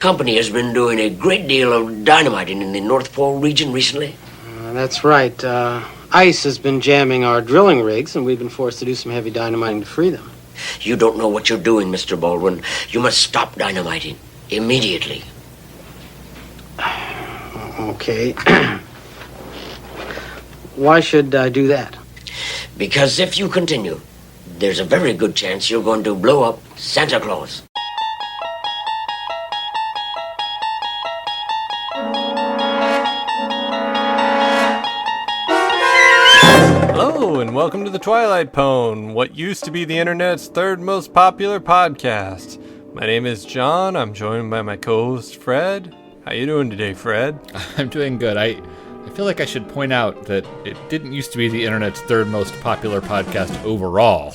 Company has been doing a great deal of dynamiting in the North Pole region recently. That's right. Ice has been jamming our drilling rigs, and we've been forced to do some heavy dynamiting to free them. You don't know what you're doing, Mr. Baldwin. You must stop dynamiting immediately. Okay. Why should I do that? Because if you continue, there's a very good chance you're going to blow up Santa Claus. Hello, and welcome to the Twilight Pwn, what used to be the internet's third most popular podcast. My name is John. I'm joined by my co-host, Fred. How you doing today, Fred? I'm doing good. I feel like I should point out that it didn't used to be the internet's third most popular podcast overall.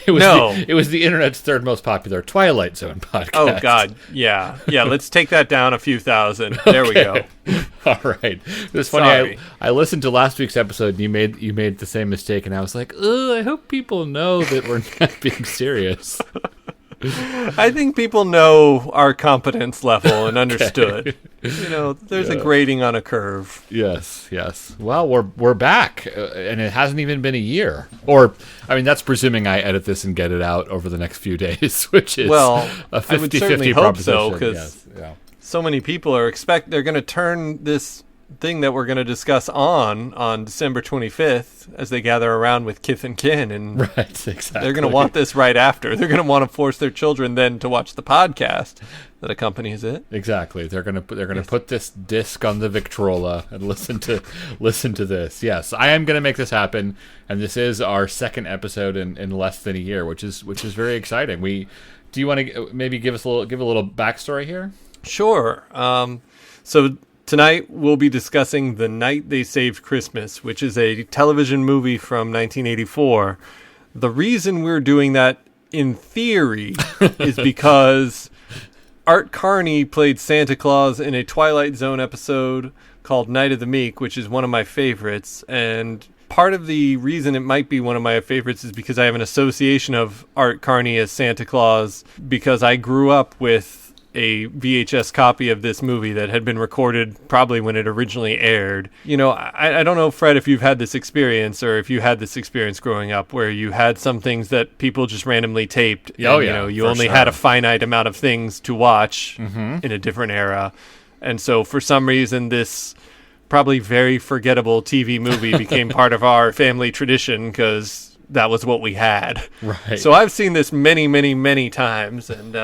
It was the internet's third most popular Twilight Zone podcast. Oh, God. Yeah. Let's take that down a few thousand. There we go. All right. It was funny. I listened to last week's episode, and you made the same mistake, and I was like, I hope people know that we're not being serious. I think people know our competence level and understood. Okay. You know, there's a grading on a curve. Yes. Well, we're back, and it hasn't even been a year. Or, I mean, that's presuming I edit this and get it out over the next few days, which is a 50-50 proposition. So, because so many people are they're going to turn this thing that we're going to discuss on December 25th as they gather around with kith and kin, and right, exactly. They're going to want this right after. They're going to want to force their children then to watch the podcast that accompanies it. Exactly. They're going to put this disc on the Victrola and listen to this. Yes, I am going to make this happen, and this is our second episode in less than a year, which is very exciting. Do you want to maybe give a little backstory here? Sure. So tonight we'll be discussing The Night They Saved Christmas, which is a television movie from 1984. The reason we're doing that, in theory, is because Art Carney played Santa Claus in a Twilight Zone episode called Night of the Meek, which is one of my favorites. And part of the reason it might be one of my favorites is because I have an association of Art Carney as Santa Claus, because I grew up with a VHS copy of this movie that had been recorded probably when it originally aired. You know, I don't know, Fred, if you've had this experience, or if you had this experience growing up where you had some things that people just randomly taped. Oh, and, yeah. You only had a finite amount of things to watch in a different era. And so for some reason, this probably very forgettable TV movie became part of our family tradition because that was what we had. Right. So I've seen this many, many, many times, and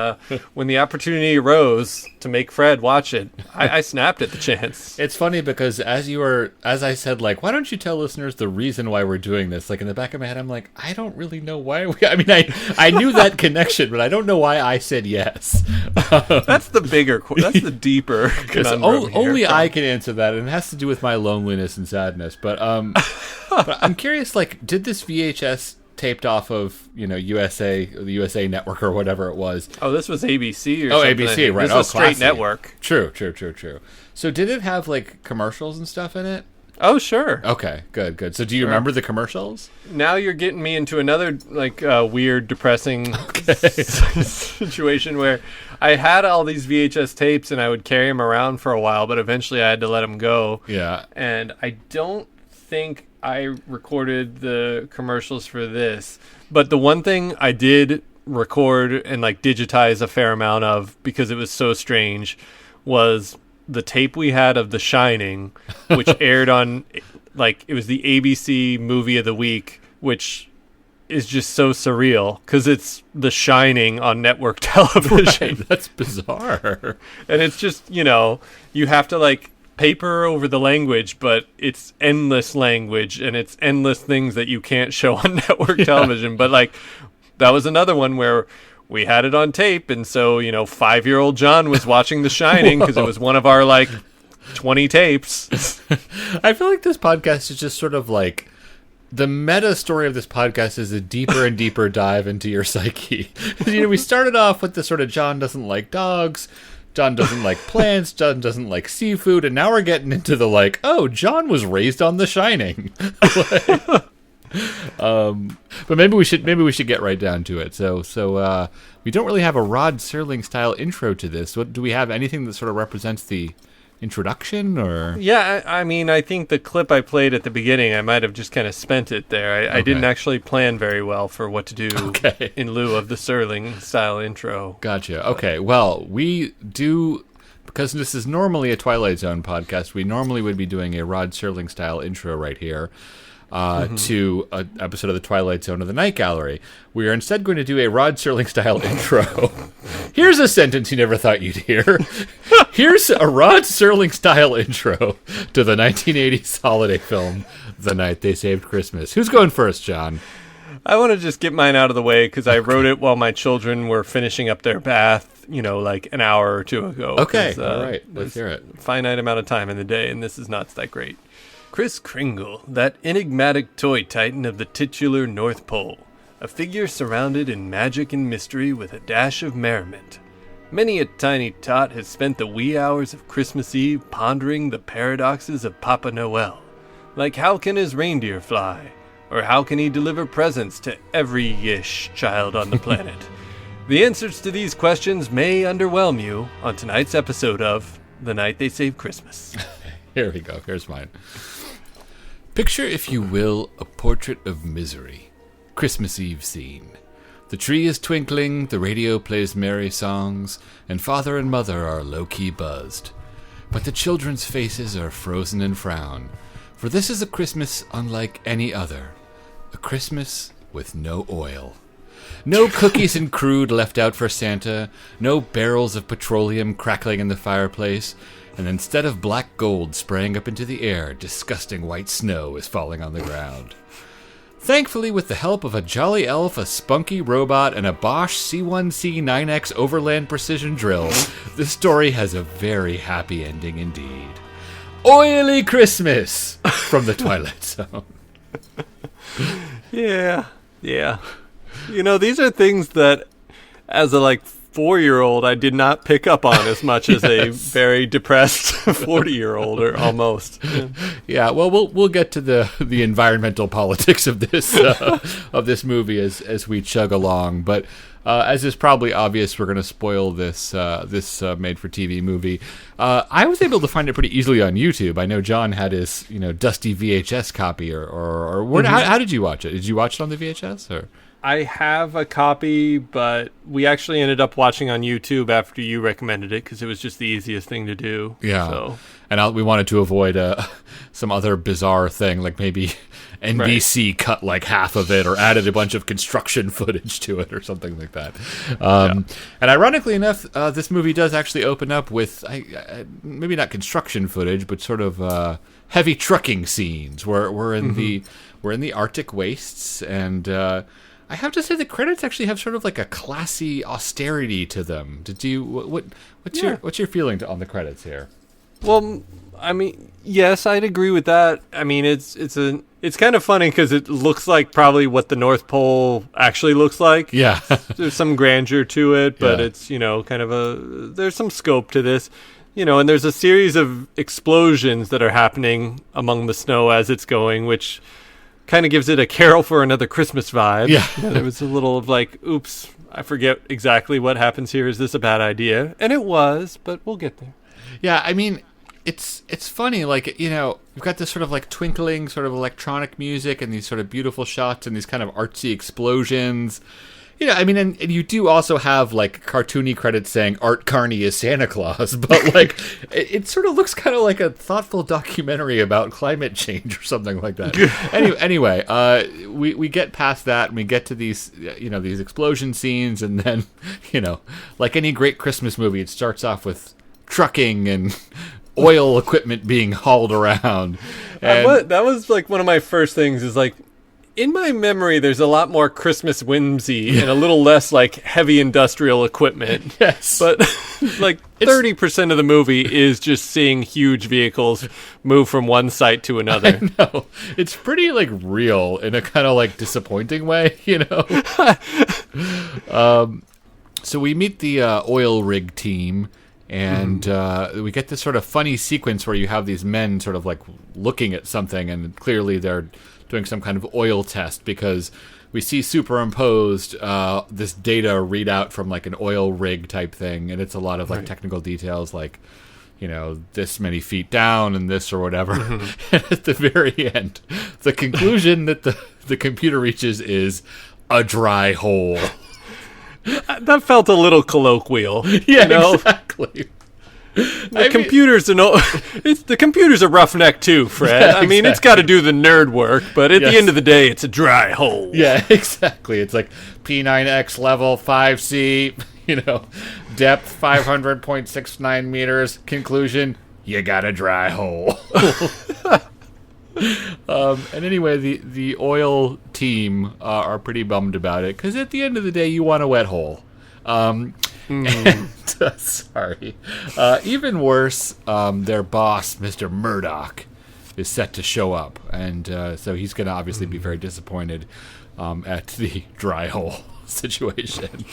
when the opportunity arose to make Fred watch it, I snapped at the chance. It's funny because as I said, like, why don't you tell listeners the reason why we're doing this? Like, in the back of my head, I'm like, I don't really know why. I knew that connection, but I don't know why I said yes. That's the deeper conundrum only here. I can answer that, and it has to do with my loneliness and sadness. But I'm curious, like, did this VHS taped off of, the USA Network or whatever it was? Oh, this was ABC or something. ABC, right. This was straight network. True. So did it have, like, commercials and stuff in it? Oh, sure. Okay, good. So do you remember the commercials? Now you're getting me into another, weird, depressing situation where I had all these VHS tapes and I would carry them around for a while, but eventually I had to let them go. Yeah. And I don't think I recorded the commercials for this, but the one thing I did record and digitize a fair amount of, because it was so strange, was the tape we had of The Shining, which aired on it was the ABC movie of the week, which is just so surreal because it's The Shining on network television. Right, that's bizarre. And it's just, you have to paper over the language, but it's endless language and it's endless things that you can't show on network television. But that was another one where we had it on tape, and so 5-year-old John was watching The Shining because it was one of our 20 tapes. I feel like this podcast is just sort of the meta story of this podcast is a deeper and deeper dive into your psyche. We started off with the sort of John doesn't like dogs, John doesn't like plants, John doesn't like seafood, and now we're getting into the John was raised on The Shining. But maybe we should get right down to it. So we don't really have a Rod Serling style intro to this. What do we have? Anything that sort of represents the introduction, or? Yeah, I mean, I think the clip I played at the beginning, I might have just kind of spent it there. I didn't actually plan very well for what to do in lieu of the Serling style intro. Gotcha. Okay. Well, we do, because this is normally a Twilight Zone podcast, we normally would be doing a Rod Serling style intro right here. To an episode of the Twilight Zone of the Night Gallery. We are instead going to do a Rod Serling style intro. Here's a sentence you never thought you'd hear. Here's a Rod Serling style intro to the 1980s holiday film, The Night They Saved Christmas. Who's going first, John? I want to just get mine out of the way because I wrote it while my children were finishing up their bath, like an hour or two ago. Okay, all right, let's hear it. Finite amount of time in the day, and this is not that great. Kris Kringle, that enigmatic toy titan of the titular North Pole, a figure surrounded in magic and mystery with a dash of merriment. Many a tiny tot has spent the wee hours of Christmas Eve pondering the paradoxes of Papa Noel, like how can his reindeer fly, or how can he deliver presents to every-ish child on the planet? The answers to these questions may underwhelm you on tonight's episode of The Night They Saved Christmas. Here we go, here's mine. Picture, if you will, a portrait of misery. Christmas Eve scene. The tree is twinkling, the radio plays merry songs, and father and mother are low-key buzzed. But the children's faces are frozen in frown, for this is a Christmas unlike any other. A Christmas with no oil. No cookies and crude left out for Santa, no barrels of petroleum crackling in the fireplace, and instead of black gold spraying up into the air, disgusting white snow is falling on the ground. Thankfully, with the help of a jolly elf, a spunky robot, and a Bosch C1C9X Overland precision drill, the story has a very happy ending indeed. Oily Christmas from the Twilight Zone. Yeah. These are things that, as a 4-year-old, I did not pick up on as much as a very depressed 40-year-old, or almost. Yeah, well, we'll get to the environmental politics of this movie as we chug along. But as is probably obvious, we're going to spoil this made-for-TV movie. I was able to find it pretty easily on YouTube. I know John had his dusty VHS copy, or where, how did you watch it? Did you watch it on the VHS or? I have a copy, but we actually ended up watching on YouTube after you recommended it because it was just the easiest thing to do. Yeah, so. And we wanted to avoid some other bizarre thing, like maybe NBC cut half of it or added a bunch of construction footage to it or something like that. And ironically enough, this movie does actually open up with maybe not construction footage, but sort of heavy trucking scenes. We're in the Arctic wastes, and I have to say the credits actually have sort of a classy austerity to them. Did you what's your feeling on the credits here? Well, I mean, yes, I'd agree with that. I mean, it's kind of funny because it looks like probably what the North Pole actually looks like. Yeah, there's some grandeur to it, but it's kind of there's some scope to this. And there's a series of explosions that are happening among the snow as it's going, which kind of gives it a Carol for Another Christmas vibe. Yeah. There was a little of oops, I forget exactly what happens here. Is this a bad idea? And it was, but we'll get there. Yeah, I mean, it's funny, we've got this sort of twinkling sort of electronic music and these sort of beautiful shots and these kind of artsy explosions. I mean, and you do also have cartoony credits saying Art Carney is Santa Claus, but it sort of looks kind of like a thoughtful documentary about climate change or something like that. Anyway, we get past that and we get to these these explosion scenes, and then like any great Christmas movie, it starts off with trucking and oil equipment being hauled around. And that was one of my first things is in my memory, there's a lot more Christmas whimsy and a little less heavy industrial equipment. Yes. But 30% of the movie is just seeing huge vehicles move from one site to another. I know. It's pretty real in a kind of disappointing way, So we meet the oil rig team, and we get this sort of funny sequence where you have these men sort of looking at something, and clearly they're doing some kind of oil test, because we see superimposed this data readout from like an oil rig type thing, and it's a lot of like technical details, like, you know, this many feet down and this or whatever. And at the very end, the conclusion that the computer reaches is a dry hole. That felt a little colloquial. Yeah, exactly. The computer's a roughneck too, Fred. Yeah, I mean, it's got to do the nerd work, but at the end of the day, it's a dry hole. Yeah, exactly. It's like P9X level 5C, you know, depth 500.69 meters. Conclusion, you got a dry hole. And anyway, the oil team are pretty bummed about it, because at the end of the day, you want a wet hole. And, sorry. Even worse, their boss, Mr. Murdoch, is set to show up, and so he's going to obviously be very disappointed at the dry hole situation.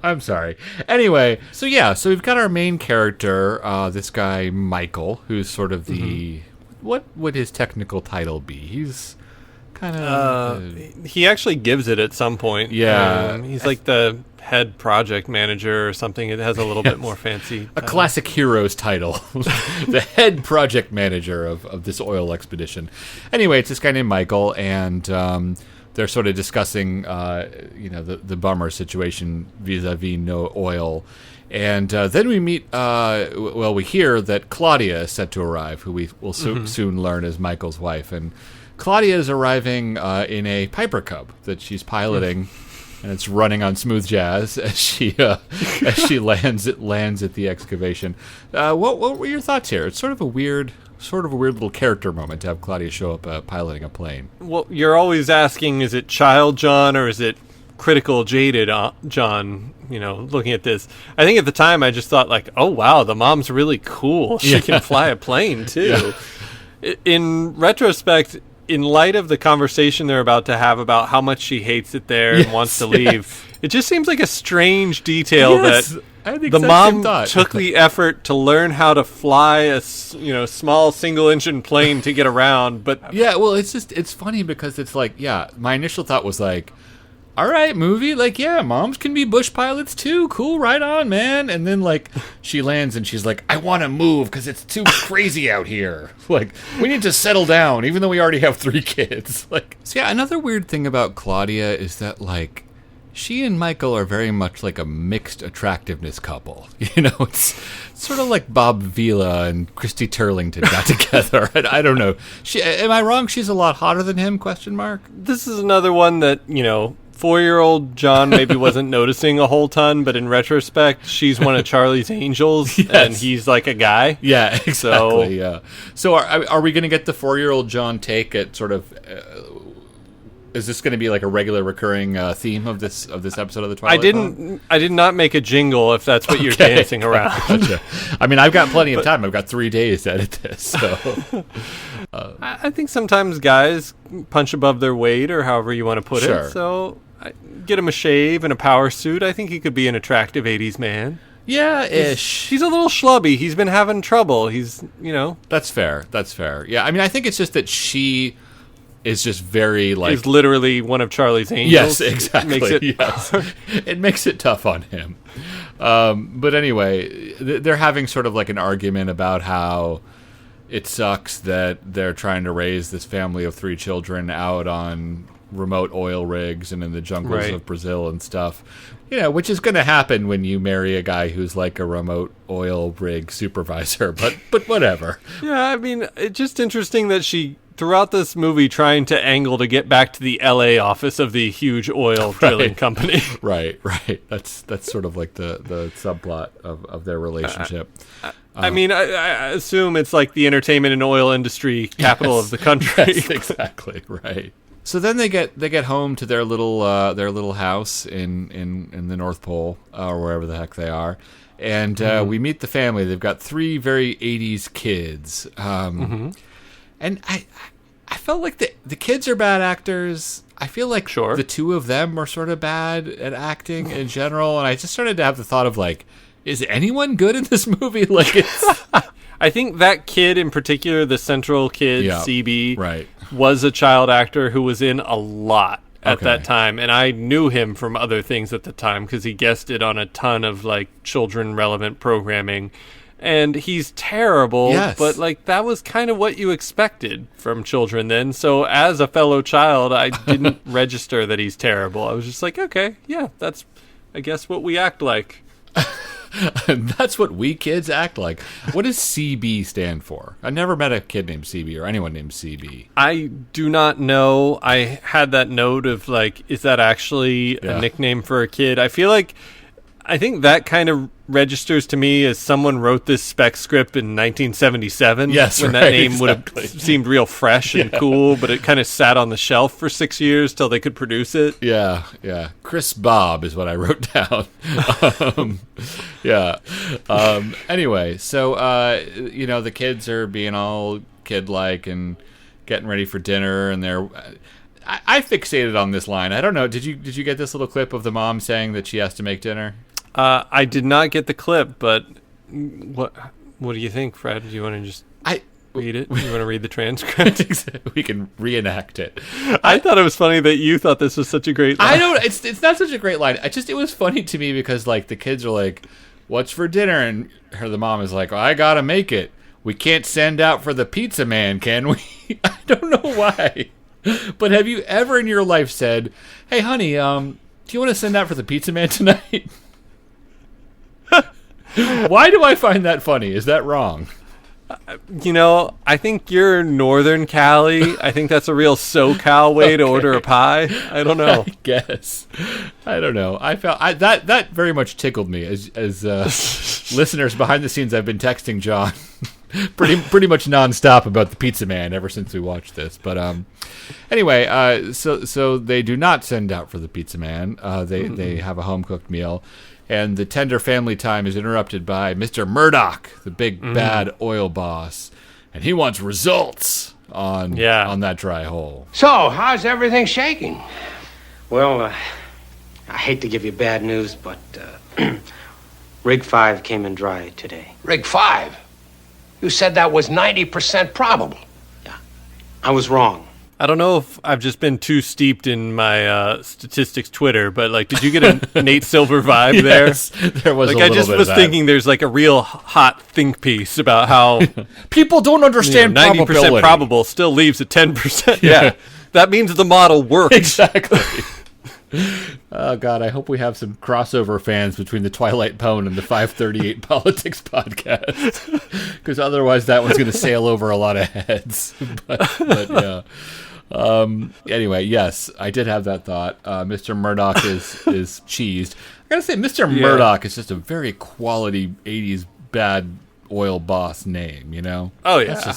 I'm sorry. Anyway, so we've got our main character, this guy Michael, who's sort of the what would his technical title be? He's kind of he actually gives it at some point. Yeah, he's like the head project manager or something. It has a little bit more fancy. A classic hero's title. The head project manager of this oil expedition. Anyway, it's this guy named Michael, and they're sort of discussing, the bummer situation vis-a-vis no oil. And then we meet, we hear that Claudia is set to arrive, who we will soon learn is Michael's wife. And Claudia is arriving in a Piper Cub that she's piloting, and it's running on smooth jazz as she lands at the excavation. What were your thoughts here? It's sort of a weird little character moment to have Claudia show up piloting a plane. Well, you're always asking, is it child John or is it critical jaded John? You know, looking at this, I think at the time I just thought like, oh wow, the mom's really cool. She can fly a plane too. Yeah. In retrospect, in light of the conversation they're about to have about how much she hates it there and wants to leave, it just seems like a strange detail that the mom took the effort to learn how to fly a small single engine plane to get around. But it's funny because it's like, my initial thought was like, all right, movie, like, moms can be bush pilots too. Cool, right on, man. And then, like, she lands and she's like, I want to move because it's too crazy out here. Like, we need to settle down, even though we already have 3 kids. Like, so another weird thing about Claudia is that, like, she and Michael are very much like a mixed attractiveness couple. You know, it's sort of like Bob Vila and Christy Turlington got together. I don't know. Am I wrong? She's a lot hotter than him? ? This is another one that, 4-year-old John maybe wasn't noticing a whole ton, but in retrospect, she's one of Charlie's angels, and he's like a guy. Yeah, exactly. So are we going to get the 4-year-old John take at sort of? Is this going to be like a regular recurring theme of this episode of the Twilight Zone? I did not make a jingle. If that's what you're dancing around. Gotcha. I mean, I've got plenty of time. I've got 3 days to edit this. So. I think sometimes guys punch above their weight, or however you want to put it. So get him a shave and a power suit. I think he could be an attractive 80s man. Yeah, ish. He's a little schlubby. He's been having trouble. He's, That's fair. Yeah, I mean, I think it's just that she is just very, like... He's literally one of Charlie's angels. Yes, exactly. It makes it tough on him. But anyway, they're having sort of like an argument about how it sucks that they're trying to raise this family of 3 children out on remote oil rigs and in the jungles of Brazil and stuff. Which is going to happen when you marry a guy who's like a remote oil rig supervisor, but whatever. Yeah, I mean, it's just interesting that she, throughout this movie, trying to angle to get back to the LA office of the huge oil drilling company. Right. That's sort of like the subplot of their relationship. I mean, I assume it's like the entertainment and oil industry capital of the country. Yes, exactly, right. So then they get home to their little house in the North Pole or wherever the heck they are, and we meet the family. They've got 3 very 80s kids, and I felt like the kids are bad actors. I feel like the 2 of them are sort of bad at acting in general, and I just started to have the thought of like, is anyone good in this movie? Like, it's. I think that kid in particular, the central kid, CB, right, was a child actor who was in a lot at that time, and I knew him from other things at the time because he guested on a ton of like children relevant programming. And he's terrible, but like that was kind of what you expected from children then. So as a fellow child, I didn't register that he's terrible. I was just like, okay, yeah, that's, I guess, what we act like. That's what we kids act like. What does CB stand for? I never met a kid named CB or anyone named CB. I do not know. I had that note of like, is that actually a nickname for a kid? I think that kind of registers to me as someone wrote this spec script in 1977. Yes, when that name would have seemed real fresh and cool, but it kind of sat on the shelf for 6 years till they could produce it. Yeah. Chris Bob is what I wrote down. Anyway, so the kids are being all kid-like and getting ready for dinner, and they're. I fixated on this line. I don't know. Did you get this little clip of the mom saying that she has to make dinner? I did not get the clip, but what do you think, Fred? Do you want to just read it? You want to read the transcript? We can reenact it. I thought it was funny that you thought this was such a great line. I don't. It's not such a great line. It was funny to me because like the kids are like, "What's for dinner?" and the mom is like, "I gotta make it. We can't send out for the pizza man, can we?" I don't know why. But have you ever in your life said, "Hey, honey, do you want to send out for the pizza man tonight?" Why do I find that funny? Is that wrong? I think you're Northern Cali. I think that's a real SoCal way to order a pie. I don't know. I guess. I don't know. I felt that very much tickled me as listeners behind the scenes. I've been texting John pretty much nonstop about the pizza man ever since we watched this. But anyway, so they do not send out for the pizza man. They have a home cooked meal. And the tender family time is interrupted by Mr. Murdoch, the big bad oil boss, and he wants results on that dry hole. So, how's everything shaking? Well, I hate to give you bad news, but Rig 5 came in dry today. Rig 5? You said that was 90% probable. Yeah, I was wrong. I don't know if I've just been too steeped in my statistics Twitter, but like, did you get a Nate Silver vibe there? Yes, there was like, a little I just bit was of that. thinking there's like a real hot think piece about how people don't understand 90% probable still leaves at 10%. Yeah, that means the model works. Exactly. Oh, God, I hope we have some crossover fans between the Twilight Pwn and the 538 Politics podcast, because otherwise that one's going to sail over a lot of heads. But yeah. Anyway, yes, I did have that thought. Mr. Murdoch is cheesed. I gotta say, Mr. Murdoch is just a very quality 80s bad oil boss name, you know? Oh, yeah.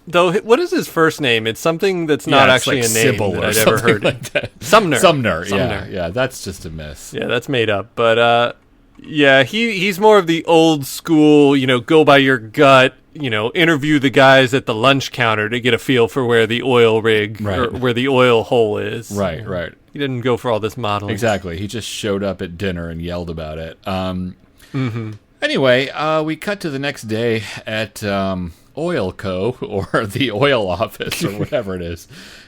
Though, what is his first name? It's something that's not actually like a name Sybil that or I'd ever heard. like that. Sumner. Yeah, that's just a miss. Yeah, that's made up. But, he's more of the old school, go by your gut, interview the guys at the lunch counter to get a feel for where the oil rig or where the oil hole is. Right. He didn't go for all this modeling. Exactly. He just showed up at dinner and yelled about it. Anyway, we cut to the next day at Oil Co. or the oil office or whatever it is.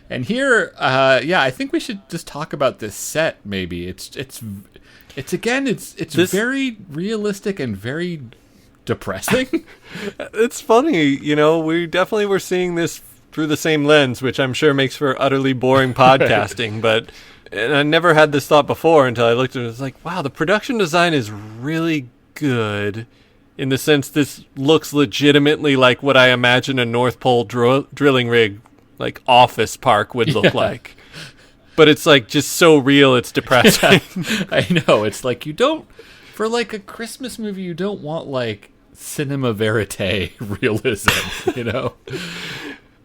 And here, I think we should just talk about this set. Maybe it's very realistic and very depressing. It's funny, we definitely were seeing this through the same lens, which I'm sure makes for utterly boring podcasting. And I never had this thought before until I looked at it. It's like, wow, the production design is really good. In the sense, this looks legitimately like what I imagine a North Pole drilling rig, like office park, would look like. But it's like just so real, it's depressing. Yeah, I know. It's like for like a Christmas movie, you don't want like cinema verite realism,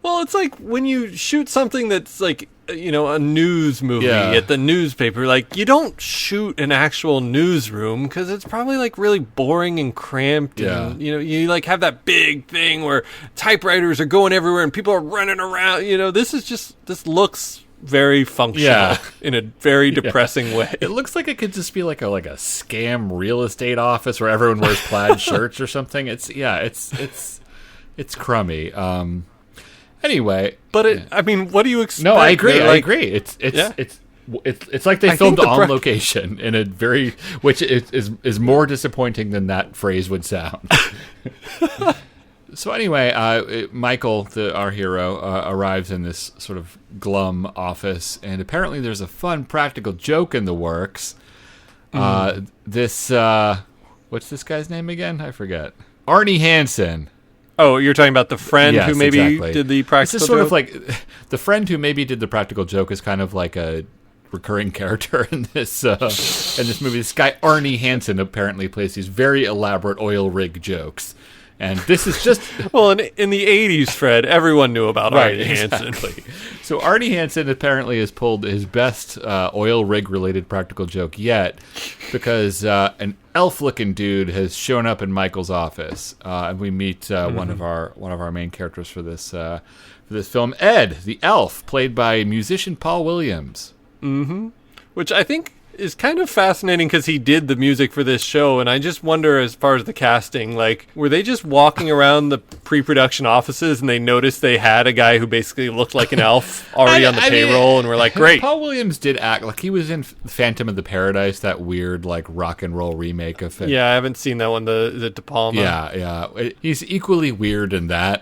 Well, it's like when you shoot something that's like, a news movie at the newspaper, like you don't shoot an actual newsroom because it's probably like really boring and cramped. Yeah. And, you like have that big thing where typewriters are going everywhere and people are running around. This looks very functional in a very depressing way. It looks like it could just be like a scam real estate office where everyone wears plaid shirts or something. It's crummy. Anyway, but I mean, what do you expect? No, I agree. They're I agree. It's like they filmed on location in a very, which is more disappointing than that phrase would sound. So anyway, Michael, our hero, arrives in this sort of glum office, and apparently there's a fun practical joke in the works. What's this guy's name again? I forget. Arnie Hansen. Oh, you're talking about the friend who maybe did the practical joke? This is sort of like the friend who maybe did the practical joke is kind of like a recurring character in this movie. This guy Arnie Hansen apparently plays these very elaborate oil rig jokes. And this is just... Well, in the 80s, Fred, everyone knew about Arnie Hansen. Exactly. So Arnie Hansen apparently has pulled his best oil rig-related practical joke yet because an elf-looking dude has shown up in Michael's office. And we meet one of our main characters for this film, Ed, the elf, played by musician Paul Williams. Mm-hmm. Which I think is kind of fascinating because he did the music for this show, and I just wonder, as far as the casting, like, were they just walking around the pre-production offices and they noticed they had a guy who basically looked like an elf already on the payroll, and we're like, great. Paul Williams did act like he was in Phantom of the Paradise, that weird like rock and roll remake of it. Yeah, I haven't seen that one. The De Palma. Yeah. He's equally weird in that.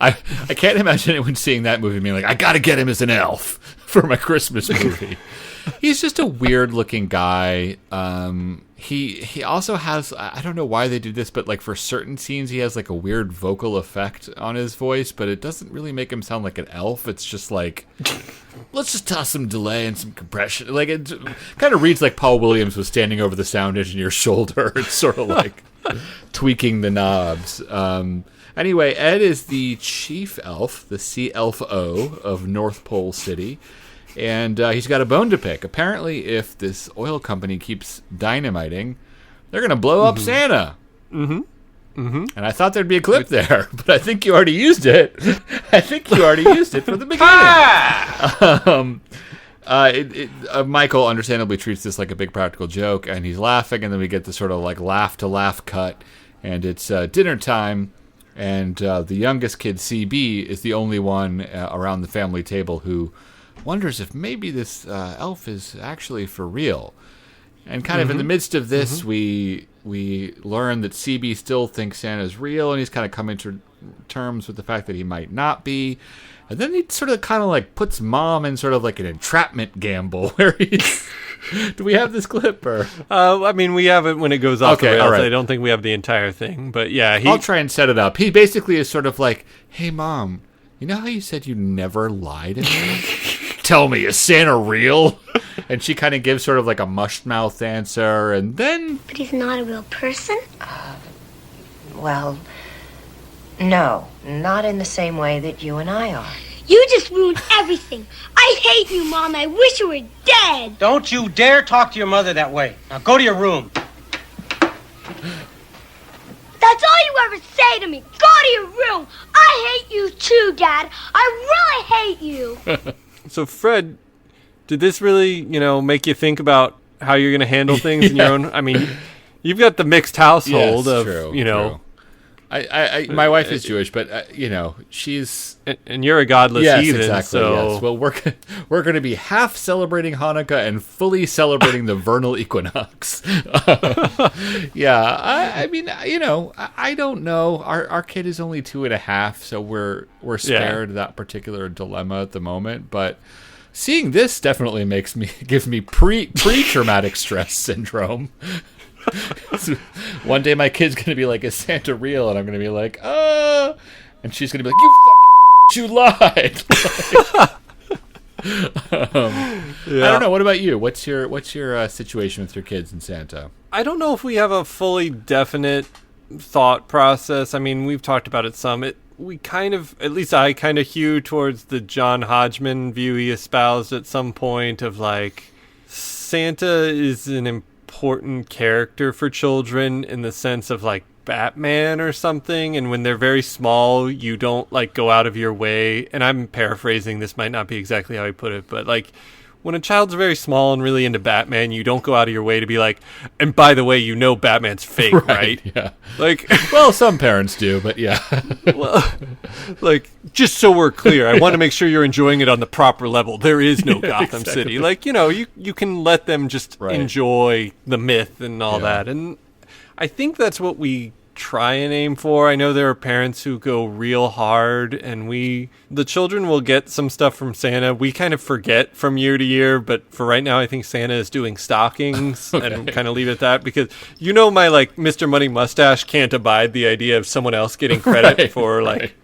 I can't imagine anyone seeing that movie and being like, I gotta get him as an elf for my Christmas movie. He's just a weird-looking guy. He also has, I don't know why they do this, but like for certain scenes, he has like a weird vocal effect on his voice, but it doesn't really make him sound like an elf. It's just like, let's just toss some delay and some compression. Like it kind of reads like Paul Williams was standing over the sound engineer's shoulder. It's sort of like tweaking the knobs. Anyway, Ed is the chief elf, the CLFO of North Pole City. And he's got a bone to pick. Apparently, if this oil company keeps dynamiting, they're going to blow up Santa. Mm-hmm. Mm-hmm. And I thought thered be a clip there, but I think you already used it. I think you already used it from the beginning. Michael understandably treats this like a big practical joke, and he's laughing, and then we get this sort of like laugh-to-laugh cut, and it's dinner time, and the youngest kid, CB, is the only one around the family table who wonders if maybe this elf is actually for real. And kind of in the midst of this, we learn that CB still thinks Santa's real, and he's kind of coming to terms with the fact that he might not be. And then he sort of kind of like puts Mom in sort of like an entrapment gamble where he's... Do we have this clip? Or? I mean, we have it when it goes off the rails. All right. I don't think we have the entire thing. But yeah, I'll try and set it up. He basically is sort of like, hey, Mom, you know how you said you never lie to me? Tell me, is Santa real? And she kind of gives sort of like a mushed mouth answer, and then... But he's not a real person? Well, no. Not in the same way that you and I are. You just ruined everything. I hate you, Mom. I wish you were dead. Don't you dare talk to your mother that way. Now go to your room. That's all you ever say to me. Go to your room. I hate you too, Dad. I really hate you. So, Fred, did this really, make you think about how you're going to handle things in your own... I mean, you've got the mixed household of, true. My wife is Jewish, but, she's... And you're a godless heathen, exactly, so... Yes. Well, we're going to be half celebrating Hanukkah and fully celebrating the vernal equinox. I mean, I don't know. Our kid is only 2.5, so we're spared that particular dilemma at the moment. But seeing this definitely gives me pre-traumatic stress syndrome. One day my kid's going to be like, is Santa real? And I'm going to be like, and she's going to be like, you lied. I don't know. What about you? What's your situation with your kids and Santa? I don't know if we have a fully definite thought process. I mean, we've talked about it some. We kind of, at least I kind of hew towards the John Hodgman view he espoused at some point of like, Santa is an important character for children in the sense of like Batman or something, and when they're very small, you don't like go out of your way. And I'm paraphrasing, this might not be exactly how he put it, but like when a child's very small and really into Batman, you don't go out of your way to be like, and by the way, you know Batman's fake, right? Yeah. Like, well, some parents do, but yeah. well, like, just so we're clear, I want to make sure you're enjoying it on the proper level. There is no Gotham City. Like, you know, you can let them just enjoy the myth and all that. And I think that's what we try and aim for. I know there are parents who go real hard, and the children will get some stuff from Santa. We kind of forget from year to year, but for right now, I think Santa is doing stockings and kind of leave it at that, because you know my like Mr. Money Mustache can't abide the idea of someone else getting credit for like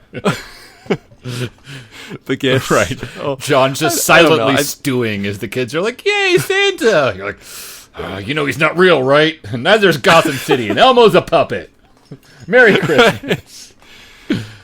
the gifts. Right. Oh, John's just silently stewing as the kids are like, "Yay, Santa!" You're like, you know he's not real, right? And neither's Gotham City, and Elmo's a puppet. Merry Christmas.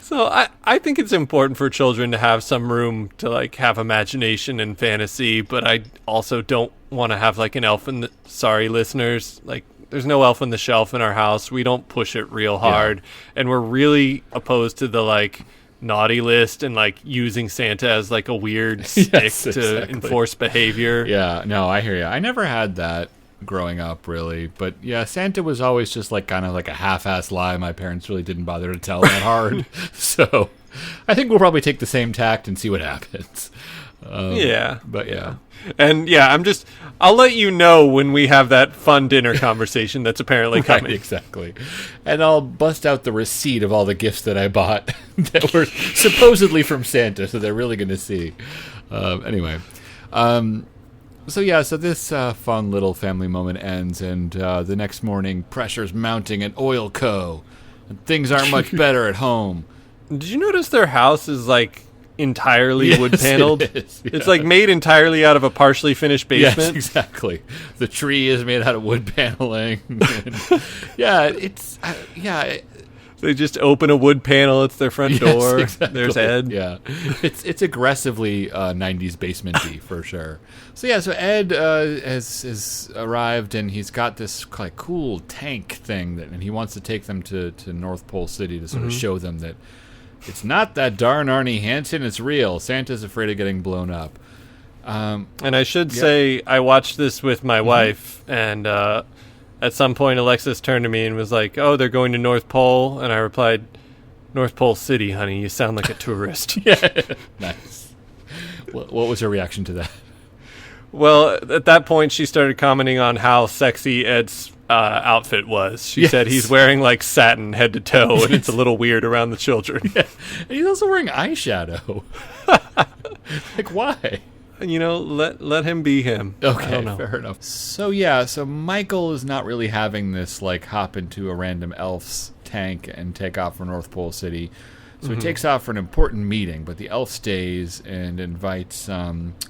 So I think it's important for children to have some room to like have imagination and fantasy, but I also don't want to have like an elf in the, sorry listeners, like there's no elf on the shelf in our house. We don't push it real hard, and we're really opposed to the like naughty list and like using Santa as like a weird stick to enforce behavior. Yeah, no, I hear you. I never had that growing up, really, but yeah, Santa was always just like kind of like a half-ass lie my parents really didn't bother to tell that hard. So I think we'll probably take the same tact and see what happens. And I'll let you know when we have that fun dinner conversation that's apparently coming. Exactly. And I'll bust out the receipt of all the gifts that I bought that were supposedly from Santa, so they're really going to see. So this fun little family moment ends, and the next morning, pressure's mounting at Oil Co. And things aren't much better at home. Did you notice their house is like entirely wood paneled? It is, yeah. It's like made entirely out of a partially finished basement. Yes, exactly. The tree is made out of wood paneling. They just open a wood panel. It's their front door. Exactly. There's Ed. Yeah, it's aggressively 90s basement-y for sure. So Ed has arrived, and he's got this like cool tank thing and he wants to take them to North Pole City to sort of show them that it's not that darn Arnie Hansen. It's real. Santa's afraid of getting blown up. And I should say I watched this with my wife, and at some point, Alexis turned to me and was like, "Oh, they're going to North Pole," and I replied, "North Pole City, honey. You sound like a tourist." Nice. What was her reaction to that? Well, at that point, she started commenting on how sexy Ed's outfit was. She said he's wearing like satin head to toe, and it's a little weird around the children. Yeah. And he's also wearing eyeshadow. Like, why? You know, let him be him. Okay, fair enough. So Michael is not really having this like hop into a random elf's tank and take off for North Pole City. So he takes off for an important meeting, but the elf stays and invites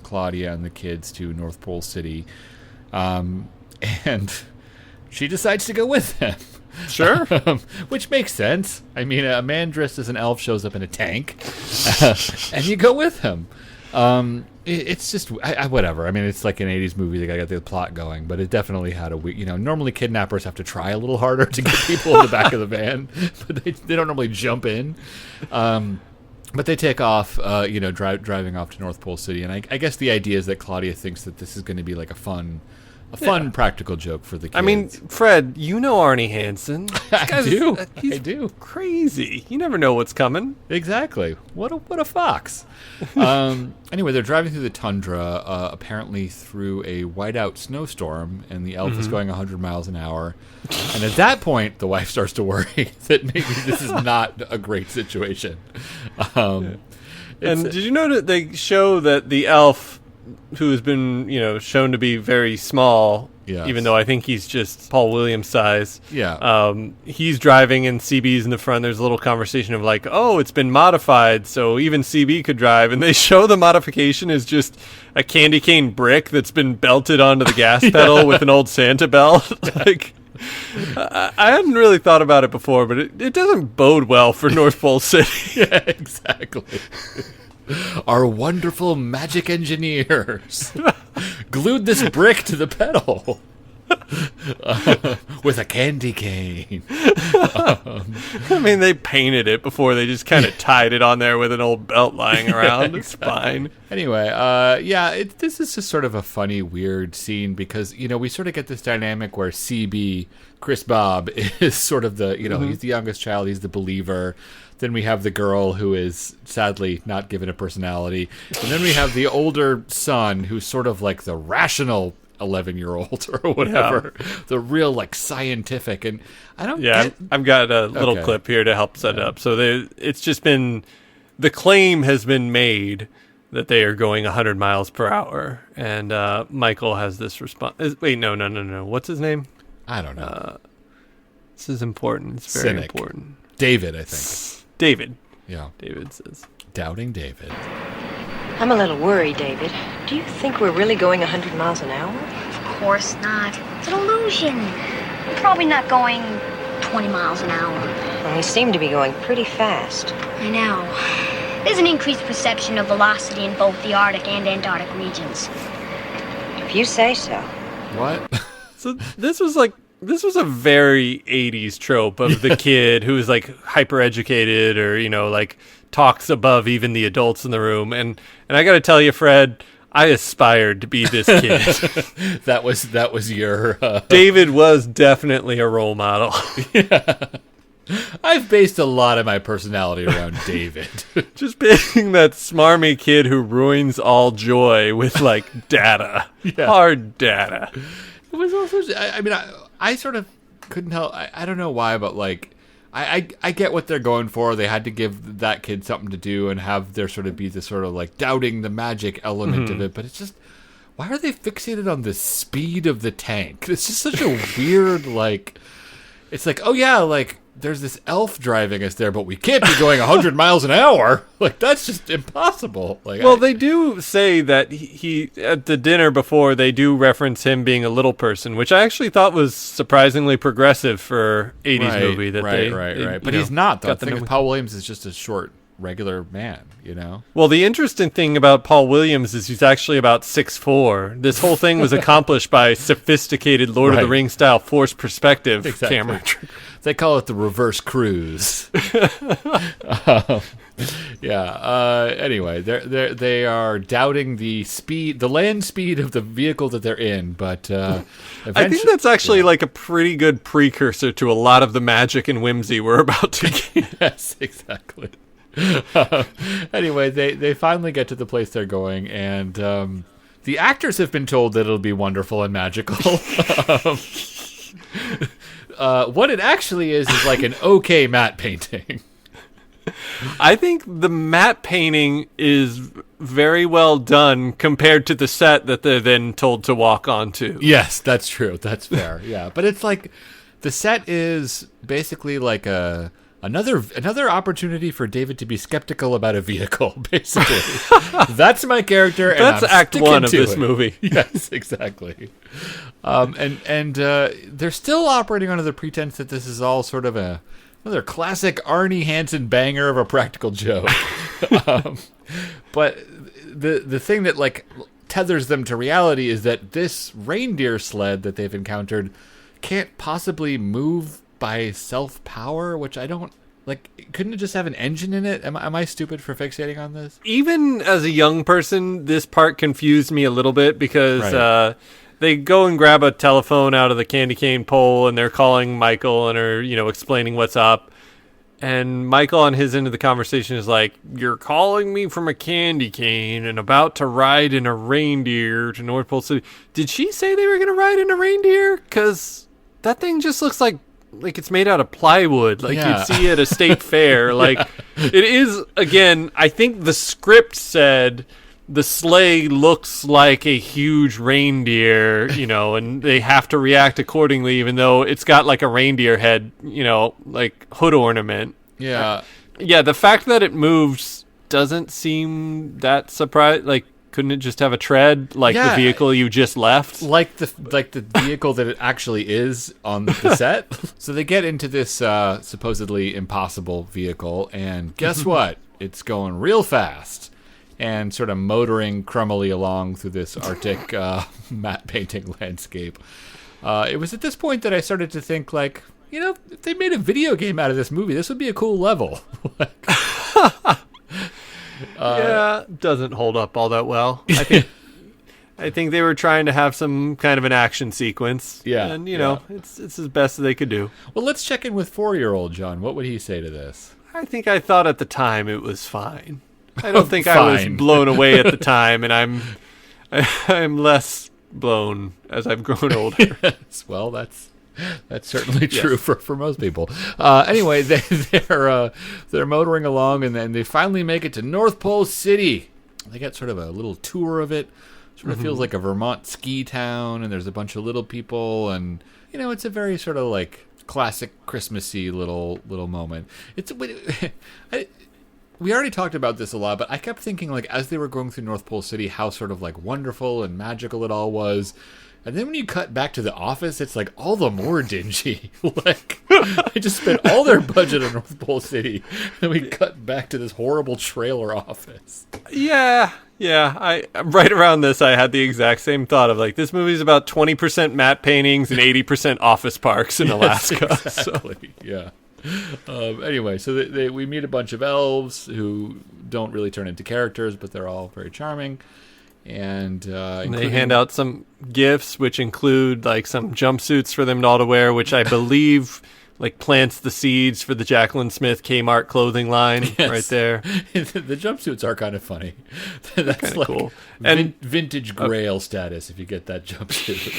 Claudia and the kids to North Pole City. And she decides to go with him. Sure. Which makes sense. I mean, a man dressed as an elf shows up in a tank, and you go with him. It's just whatever. I mean, it's like an 80s movie. They got to get the plot going, but it definitely had a normally kidnappers have to try a little harder to get people in the back of the van, but they don't normally jump in. But they take off, driving off to North Pole City, and I guess the idea is that Claudia thinks that this is going to be like a fun practical joke for the kids. I mean, Fred, you know Arnie Hansen. I do. I do. Crazy. You never know what's coming. Exactly. What a fox. Anyway, they're driving through the tundra, apparently through a whiteout snowstorm, and the elf is going 100 miles an hour. And at that point, the wife starts to worry that maybe this is not a great situation. And did you know that they show that the elf, who has been, shown to be very small, even though I think he's just Paul Williams size. Yeah. He's driving and CB's in the front. There's a little conversation of like, oh, it's been modified, so even CB could drive. And they show the modification is just a candy cane brick that's been belted onto the gas pedal with an old Santa belt. Like, I hadn't really thought about it before, but it doesn't bode well for North Pole City. Yeah, exactly. Our wonderful magic engineers glued this brick to the pedal. With a candy cane. I mean, they painted it before they just kind of tied it on there with an old belt lying around. Yeah, It's fine. Anyway, this is just sort of a funny, weird scene because, we sort of get this dynamic where CB, Chris Bob, is sort of the, he's the youngest child, he's the believer. Then we have the girl who is sadly not given a personality. And then we have the older son who's sort of like the rational 11-year-old or whatever. Yeah. The real like scientific. And I don't get... I've got a little clip here to help set it up. So it's just been... The claim has been made that they are going 100 miles per hour. And Michael has this response. Wait, no. What's his name? I don't know. This is important. It's very important. David, I think. David. Yeah. David says. Doubting David. I'm a little worried, David. Do you think we're really going 100 miles an hour? Of course not. It's an illusion. We're probably not going 20 miles an hour. Well, we seem to be going pretty fast. I know. There's an increased perception of velocity in both the Arctic and Antarctic regions. If you say so. What? So this was a very 80s trope of the kid who's like hyper educated or, like talks above even the adults in the room. And I got to tell you, Fred, I aspired to be this kid. that was your... David was definitely a role model. Yeah. I've based a lot of my personality around David. Just being that smarmy kid who ruins all joy with like data. Yeah. Hard data. It was also... I sort of couldn't help. I don't know why, but like, I get what they're going for. They had to give that kid something to do and have there sort of be this sort of like doubting the magic element of it. But it's just, why are they fixated on the speed of the tank? It's just such a weird, like, it's like, oh yeah, like there's this elf driving us there, but we can't be going 100 miles an hour. Like, that's just impossible. Like, well, they do say that he at the dinner before, they do reference him being a little person, which I actually thought was surprisingly progressive for 80s movie. Right. But he's not, though. The thing with Paul Williams is just a short, regular man, Well, the interesting thing about Paul Williams is he's actually about 6'4". This whole thing was accomplished by sophisticated Lord of the Rings style forced perspective camera. They call it the reverse cruise. Anyway, they are doubting the speed, the land speed of the vehicle that they're in, but I think that's actually like a pretty good precursor to a lot of the magic and whimsy we're about to get. Yes, exactly. Anyway, they finally get to the place they're going, and the actors have been told that it'll be wonderful and magical. What it actually is like an okay matte painting. I think the matte painting is very well done compared to the set that they're then told to walk onto. Yes, that's true. That's fair. Yeah, but it's like the set is basically like another opportunity for David to be skeptical about a vehicle. Basically, that's my character. And that's I'm Act 1 of this it. movie. Yes, exactly. And they're still operating under the pretense that this is all sort of another classic Arnie Hansen banger of a practical joke. But the thing that like tethers them to reality is that this reindeer sled that they've encountered can't possibly move by self-power, which I don't like. Couldn't it just have an engine in it? Am I stupid for fixating on this? Even as a young person, this part confused me a little bit because they go and grab a telephone out of the candy cane pole and they're calling Michael and are, explaining what's up. And Michael on his end of the conversation is like, "You're calling me from a candy cane and about to ride in a reindeer to North Pole City." Did she say they were going to ride in a reindeer? Because that thing just looks like it's made out of plywood, like you'd see at a state fair. Like it is, again, I think the script said the sleigh looks like a huge reindeer, and they have to react accordingly, even though it's got like a reindeer head, like hood ornament. Yeah. Yeah, the fact that it moves doesn't seem that surprising. Like, couldn't it just have a tread like the vehicle you just left? Like the vehicle that it actually is on the set? So they get into this supposedly impossible vehicle, and guess what? It's going real fast and sort of motoring crummily along through this Arctic matte painting landscape. It was at this point that I started to think, like, you know, if they made a video game out of this movie, this would be a cool level. Yeah, doesn't hold up all that well. I think they were trying to have some kind of an action sequence. Yeah, and you know, it's as best as they could do. Well, let's check in with 4-year-old John. What would he say to this? I think I thought at the time it was fine. I don't think I was blown away at the time, and I'm less blown as I've grown older. Yes, well, that's certainly true for most people. Anyway, they're motoring along, and then they finally make it to North Pole City. They get sort of a little tour of it. Sort of feels like a Vermont ski town, and there's a bunch of little people, and you know, it's a very sort of like classic Christmassy little moment. We already talked about this a lot, but I kept thinking, like, as they were going through North Pole City, how sort of like wonderful and magical it all was. And then when you cut back to the office, it's like all the more dingy. Like, they just spent all their budget on North Pole City, and we cut back to this horrible trailer office. Yeah. I right around this, I had the exact same thought of, like, this movie's about 20% matte paintings and 80% office parks in Alaska. Exactly. So. Yeah. Anyway, so we meet a bunch of elves who don't really turn into characters, but they're all very charming. And they hand out some gifts, which include like some jumpsuits for them all to wear, which I believe like plants the seeds for the Jacqueline Smith Kmart clothing line. Yes. Right there. The jumpsuits are kind of funny. That's kind of like cool. And vintage Grail status if you get that jumpsuit.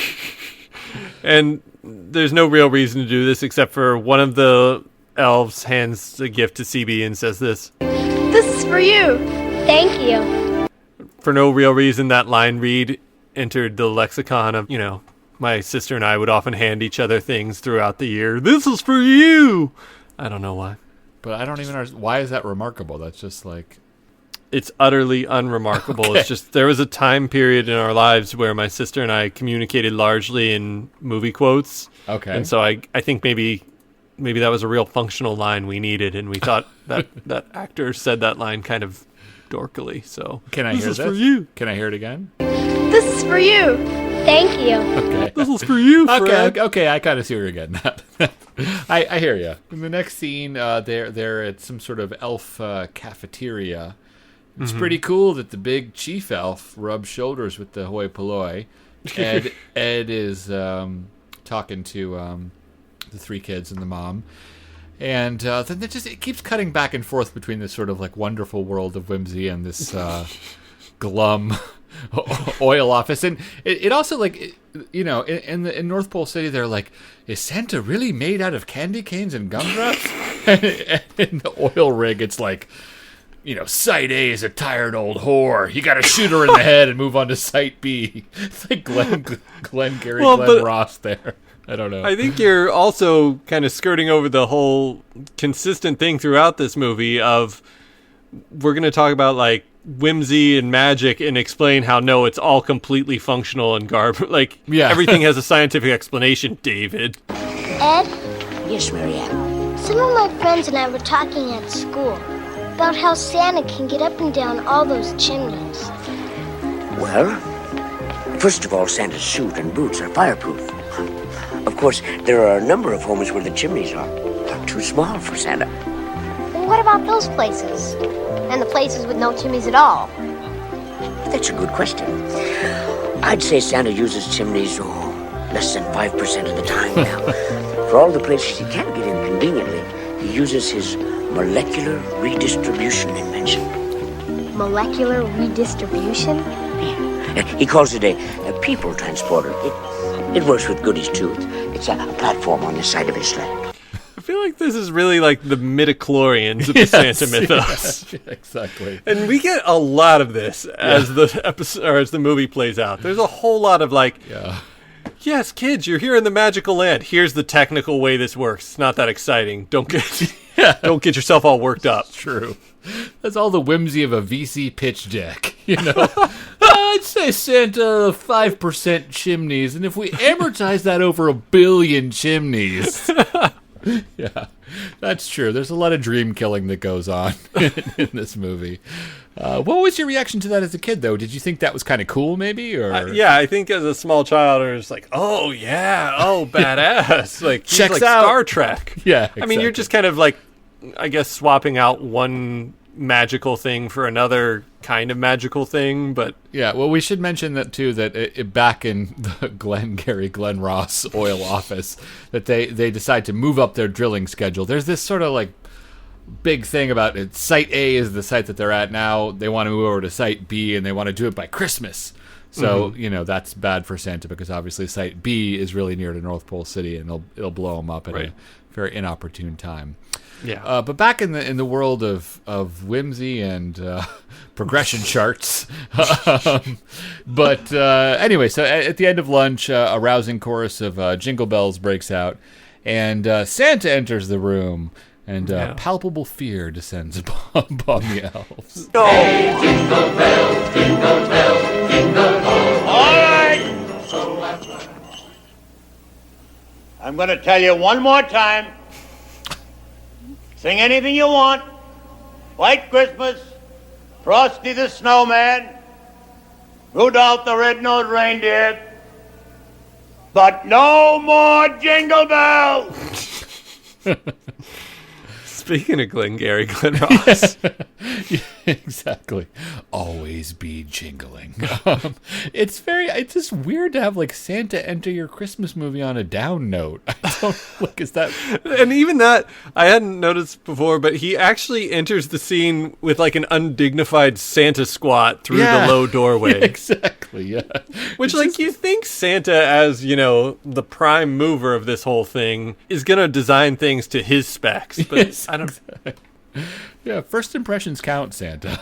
And there's no real reason to do this except for one of the elves hands a gift to CB and says this. This is for you. Thank you. For no real reason, that line read entered the lexicon of, you know, my sister and I would often hand each other things throughout the year. This is for you. I don't know why. But I don't even understand. Why is that remarkable? That's just like... It's utterly unremarkable. Okay. It's just there was a time period in our lives where my sister and I communicated largely in movie quotes. Okay. And so I think maybe that was a real functional line we needed, and we thought that actor said that line kind of dorkily. So can I hear this? This is for you. Can I hear it again? This is for you. Thank you. Okay. This is for you, Fred. Okay, I kind of see where you're getting at. I hear you. In the next scene, they're at some sort of elf cafeteria. It's pretty cool that the big chief elf rubs shoulders with the hoi polloi. Ed is talking to the three kids and the mom. And then it keeps cutting back and forth between this sort of like wonderful world of whimsy and this glum oil office. And it also like, you know, in North Pole City, they're like, is Santa really made out of candy canes and gumdrops? And in the oil rig, it's like, you know, Site A is a tired old whore. You got to shoot her in the head and move on to Site B. It's like Glenn Ross there. I don't know. I think you're also kind of skirting over the whole consistent thing throughout this movie of we're going to talk about like whimsy and magic and explain how no, it's all completely functional and garbage. Like everything has a scientific explanation, David. Ed? Yes, Marianne. Some of my friends and I were talking at school about how Santa can get up and down all those chimneys. Well, first of all, Santa's suit and boots are fireproof. Of course, there are a number of homes where the chimneys are too small for Santa. And what about those places? And the places with no chimneys at all? That's a good question. I'd say Santa uses chimneys, less than 5% of the time now. For all the places he can't get in conveniently, he uses his molecular redistribution invention. Molecular redistribution? Yeah. He calls it a people transporter. It works with goodies, too. It's a platform on the side of his sled. I feel like this is really like the midichlorians of the Santa mythos. Yeah, exactly. And we get a lot of this as the episode or as the movie plays out. There's a whole lot of like, yes, kids, you're here in the magical land. Here's the technical way this works. It's not that exciting. Don't get yourself all worked up. It's true. That's all the whimsy of a VC pitch deck, you know. I'd say Santa 5% chimneys, and if we amortize that over 1 billion chimneys. Yeah, that's true. There's a lot of dream killing that goes on in this movie. What was your reaction to that as a kid, though? Did you think that was kind of cool, maybe? Or Yeah, I think as a small child, I was like, oh, yeah, oh, badass. Like, he's Checks like out. Star Trek. Yeah, I mean, you're exactly. just kind of like, I guess, swapping out one magical thing for another kind of magical thing, but Yeah, well, we should mention that too. That back in the Glenn Ross oil office, that they decide to move up their drilling schedule. There's this sort of like big thing about it. Site A is the site that they're at now. They want to move over to Site B, and they want to do it by Christmas. So that's bad for Santa because obviously Site B is really near to North Pole City, and it'll blow them up at a very inopportune time. yeah. But back in the world of whimsy and progression charts. Anyway, so at the end of lunch, a rousing chorus of Jingle Bells breaks out, and Santa enters the room, and palpable fear descends upon the elves. All right. I'm going to tell you one more time. Sing anything you want. White Christmas, Frosty the Snowman, Rudolph the Red-Nosed Reindeer, but no more Jingle Bells. Speaking of Glenn Ross. Yeah, exactly. Always be jingling. It's just weird to have like Santa enter your Christmas movie on a down note. I don't like. Is that? And even that, I hadn't noticed before, but he actually enters the scene with like an undignified Santa squat through the low doorway. Yeah, exactly. Yeah. Which, like, you think Santa, as, the prime mover of this whole thing, is going to design things to his specs. But Yes, I don't... Yeah, first impressions count, Santa.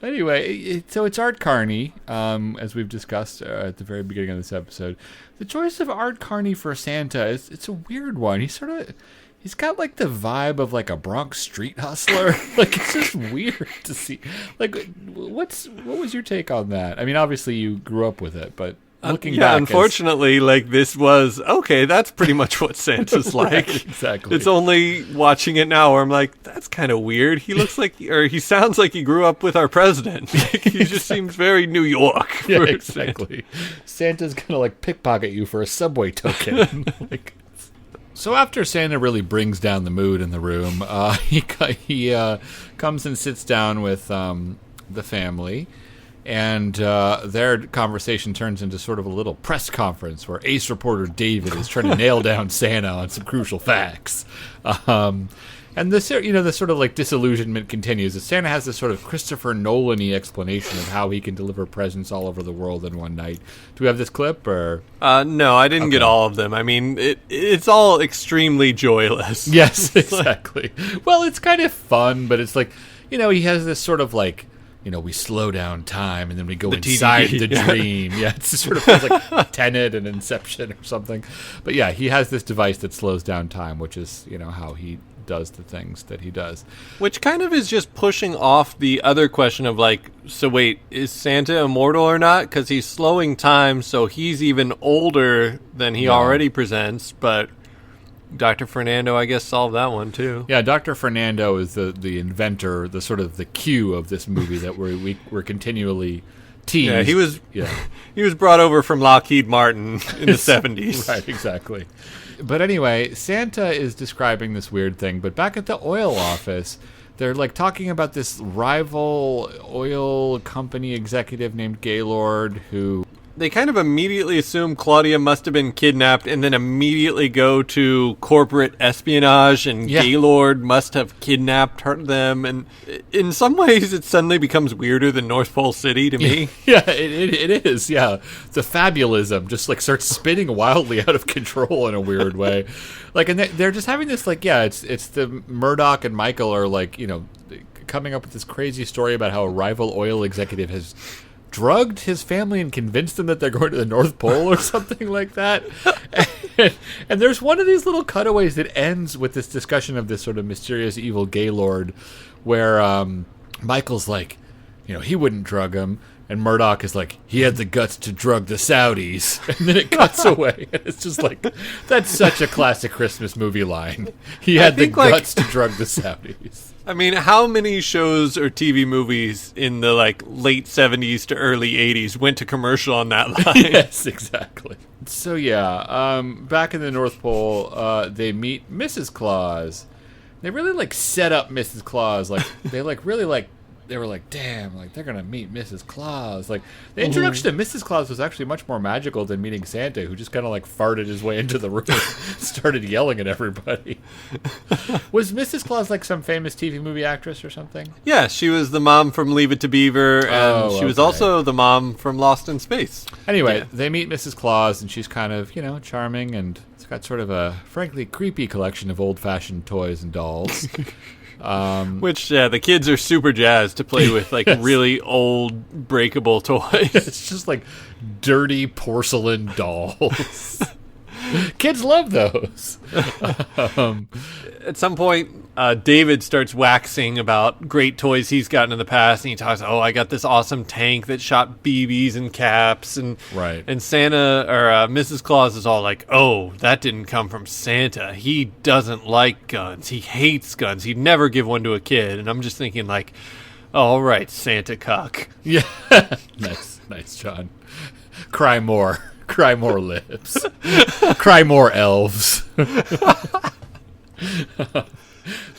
Anyway, so it's Art Carney, as we've discussed at the very beginning of this episode. The choice of Art Carney for Santa, it's a weird one. He's got like the vibe of like a Bronx street hustler. Like, it's just weird to see. Like, what was your take on that? I mean, obviously you grew up with it, but looking back, unfortunately, this was okay. That's pretty much what Santa's like. Right, exactly. It's only watching it now where I'm like, that's kind of weird. He looks like, or he sounds like he grew up with our president. He just seems very New York. Yeah, exactly. Santa's gonna like pickpocket you for a subway token. So after Santa really brings down the mood in the room, he comes and sits down with the family. And their conversation turns into sort of a little press conference where ace reporter David is trying to nail down Santa on some crucial facts. And the sort of like disillusionment continues as Santa has this sort of Christopher Nolan-y explanation of how he can deliver presents all over the world in one night. Do we have this clip or? No, I didn't get all of them. I mean, it's all extremely joyless. Yes, exactly. Well, it's kind of fun, but it's like, he has this sort of like, we slow down time and then we go inside the dream. Yeah, it's sort of feels like Tenet and Inception or something. But yeah, he has this device that slows down time, which is, how he does the things that he does. Which kind of is just pushing off the other question of like, so wait, is Santa immortal or not? Because he's slowing time, so he's even older than he already presents, but Dr. Fernando, I guess, solved that one too. Yeah, Dr. Fernando is the inventor, the sort of the Q of this movie that we're continually teased. Yeah, he was brought over from Lockheed Martin in the 70s. Right, exactly. But anyway, Santa is describing this weird thing, but back at the oil office, they're like talking about this rival oil company executive named Gaylord who... They kind of immediately assume Claudia must have been kidnapped and then immediately go to corporate espionage and Gaylord must have kidnapped them. And in some ways, it suddenly becomes weirder than North Pole City to me. Yeah, it is. Yeah. The fabulism just like starts spinning wildly out of control in a weird way. Like, and they're just having this like, it's the Murdoch and Michael are like, coming up with this crazy story about how a rival oil executive has drugged his family and convinced them that they're going to the North Pole or something like that. And there's one of these little cutaways that ends with this discussion of this sort of mysterious evil Gaylord where Michael's like, he wouldn't drug him. And Murdoch is like, he had the guts to drug the Saudis. And then it cuts away. And it's just like, that's such a classic Christmas movie line. He had the guts to drug the Saudis. I mean, how many shows or TV movies in the late 70s to early 80s went to commercial on that line? Yes, exactly. So back in the North Pole, they meet Mrs. Claus. They really set up Mrs. Claus. They were like, damn, they're gonna meet Mrs. Claus. The introduction to Mrs. Claus was actually much more magical than meeting Santa, who just kind of farted his way into the room and started yelling at everybody. Was Mrs. Claus some famous TV movie actress or something? Yeah, she was the mom from Leave It to Beaver, and she was also the mom from Lost in Space. Anyway, they meet Mrs. Claus, and she's kind of, charming, and it's got sort of a, frankly, creepy collection of old-fashioned toys and dolls. Which the kids are super jazzed to play with really old breakable toys. It's just dirty porcelain dolls. Kids love those. At some point, David starts waxing about great toys he's gotten in the past, and he talks, I got this awesome tank that shot BBs and caps, and Santa or Mrs. Claus is all like, that didn't come from Santa. He doesn't like guns. He hates guns. He'd never give one to a kid. And I'm just thinking all right, Santa Cuck. Yeah, nice, John. Cry more lips. Cry more elves.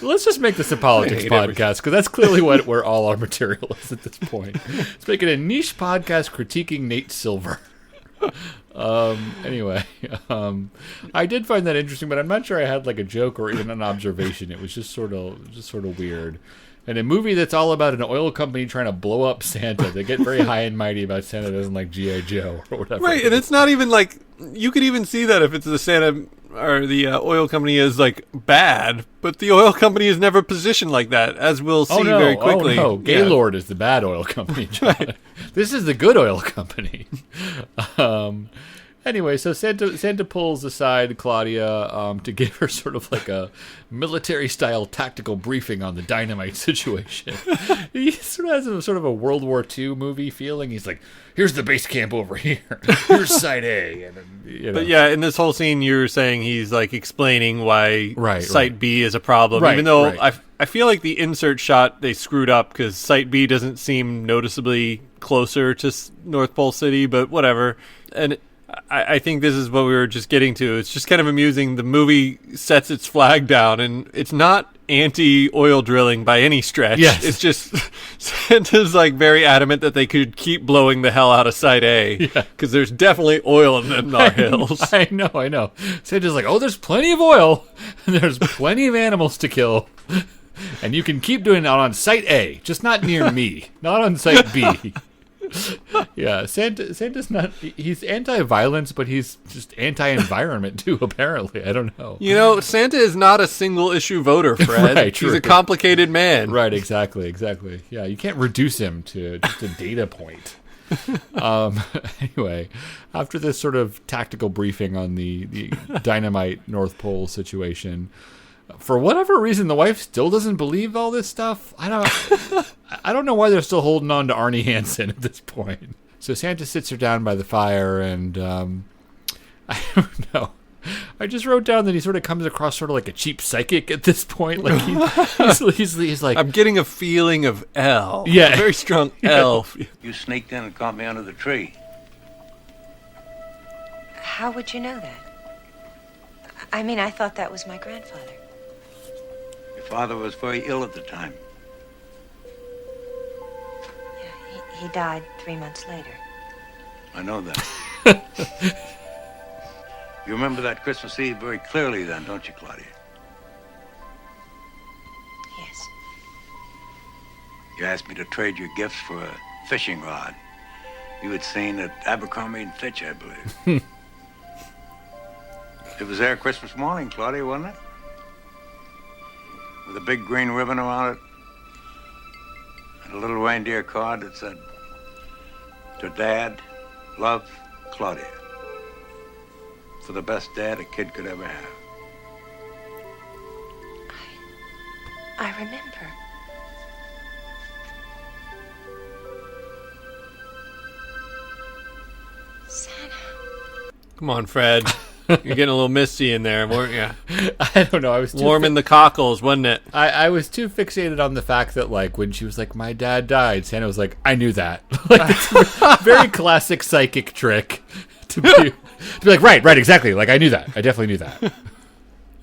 Let's just make this a politics podcast, because that's clearly where all our material is at this point. Let's make it a niche podcast critiquing Nate Silver. Anyway, I did find that interesting, but I'm not sure I had a joke or even an observation. It was just sort of weird. And a movie that's all about an oil company trying to blow up Santa. They get very high and mighty about Santa doesn't like G.I. Joe or whatever. Right, and it's not even you could even see that if it's the Santa or the oil company is bad, but the oil company is never positioned like that, as we'll see very quickly. Oh no, Gaylord is the bad oil company, John. Right. This is the good oil company. Anyway, so Santa pulls aside Claudia to give her sort of a military-style tactical briefing on the dynamite situation. He sort of has a World War II movie feeling. He's like, here's the base camp over here. Here's Site A. And, But yeah, in this whole scene, you're saying he's explaining why Site B is a problem. Even though I feel like the insert shot, they screwed up because Site B doesn't seem noticeably closer to North Pole City, but whatever. And I think this is what we were just getting to. It's just kind of amusing. The movie sets its flag down, and it's not anti-oil drilling by any stretch. Yes. It's just Santa's very adamant that they could keep blowing the hell out of Site A because there's definitely oil in them hills. I know. Santa's like, there's plenty of oil, and there's plenty of animals to kill, and you can keep doing it on Site A, just not near me, not on Site B. Yeah, Santa's not, he's anti-violence, but he's just anti-environment too, apparently. I don't know. Santa is not a single-issue voter, Fred. Right, true. He's a complicated man. Right, exactly. Yeah, you can't reduce him to just a data point. Anyway, after this sort of tactical briefing on the dynamite North Pole situation, for whatever reason, the wife still doesn't believe all this stuff. I don't know why they're still holding on to Arnie Hansen at this point. So Santa sits her down by the fire, and I don't know. I just wrote down that he sort of comes across sort of like a cheap psychic at this point. He's like, I'm getting a feeling of L. Yeah, a very strong L. You sneaked in and caught me under the tree. How would you know that? I mean, I thought that was my grandfather. Your father was very ill at the time. Yeah, he died 3 months later. I know that. You remember that Christmas Eve very clearly then, don't you, Claudia? Yes. You asked me to trade your gifts for a fishing rod you had seen at Abercrombie & Fitch, I believe. It was there Christmas morning, Claudia, wasn't it? With a big green ribbon around it. And a little reindeer card that said, "To Dad, love, Claudia." For the best dad a kid could ever have. I remember. Come on, Fred. You're getting a little misty in there, weren't you? I don't know. I was too warming the cockles, wasn't it? I was too fixated on the fact that, like, when she was like, "My dad died," Santa was like, "I knew that." Like, it's a very classic psychic trick to be like, right, exactly. Like, I knew that. I definitely knew that.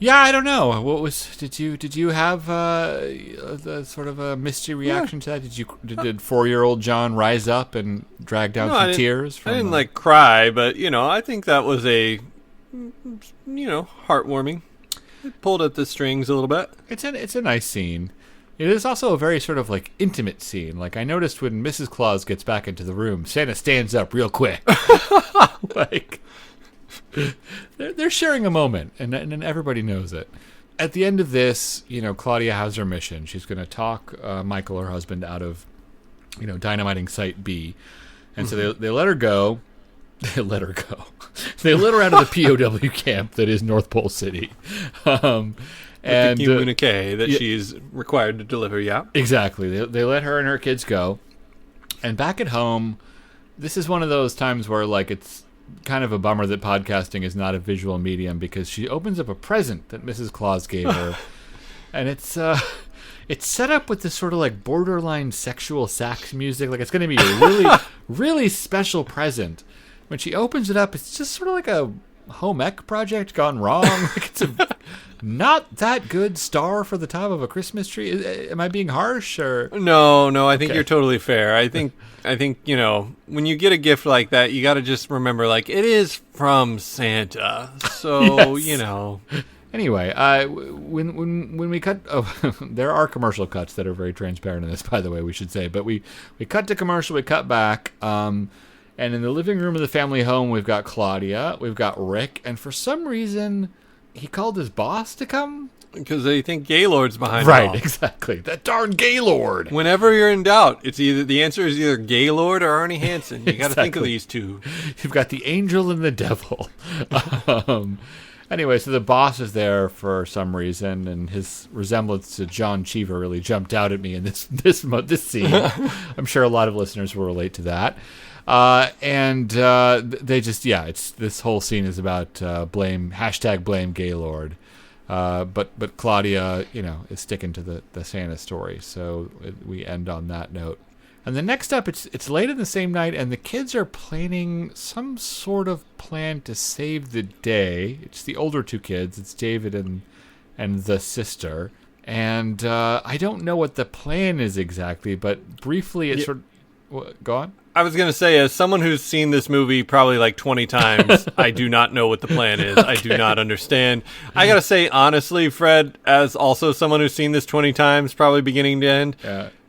Yeah, I don't know. What was? Did you have the sort of a misty reaction to that? Did 4-year-old John rise up and drag down some tears? I didn't like cry, but I think that was a heartwarming. It pulled at the strings a little bit. It's a nice scene. It is also a very sort of like intimate scene. Like, I noticed when Mrs. Claus gets back into the room, Santa stands up real quick. Like, they're sharing a moment, and everybody knows it. At the end of this, Claudia has her mission. She's going to talk Michael, her husband, out of, dynamiting Site B. And so they let her go. They let her go. They let her out of the POW camp that is North Pole City. And the communique that she's required to deliver, yeah. Exactly. They let her and her kids go. And back at home, this is one of those times where, like, it's kind of a bummer that podcasting is not a visual medium, because she opens up a present that Mrs. Claus gave her. And it's set up with this sort of like borderline sexual sax music. Like, it's going to be a really, really special present. When she opens it up, it's just sort of like a home ec project gone wrong. Like, it's a not that good star for the top of a Christmas tree. Am I being harsh, or? No, I think you're totally fair. I think when you get a gift like that, you got to just remember, like, it is from Santa. So, yes. Anyway, when we cut, there are commercial cuts that are very transparent in this, by the way, we should say. But we cut to commercial, we cut back, and in the living room of the family home, we've got Claudia, we've got Rick, and for some reason, he called his boss to come. Because they think Gaylord's behind it all. Right, exactly. That darn Gaylord. Whenever you're in doubt, the answer is either Gaylord or Arnie Hansen. You got to think of these two. You've got the angel and the devil. Anyway, so the boss is there for some reason, and his resemblance to John Cheever really jumped out at me in this scene. I'm sure a lot of listeners will relate to that. They just, it's this whole scene is about blame Gaylord. But Claudia, is sticking to the Santa story. So we end on that note. And then next up, it's late in the same night, and the kids are planning some sort of plan to save the day. It's the older two kids. It's David and the sister. And I don't know what the plan is exactly, but briefly it's go on. I was going to say, as someone who's seen this movie probably like 20 times, I do not know what the plan is. Okay. I do not understand. I got to say, honestly, Fred, as also someone who's seen this 20 times, probably beginning to end,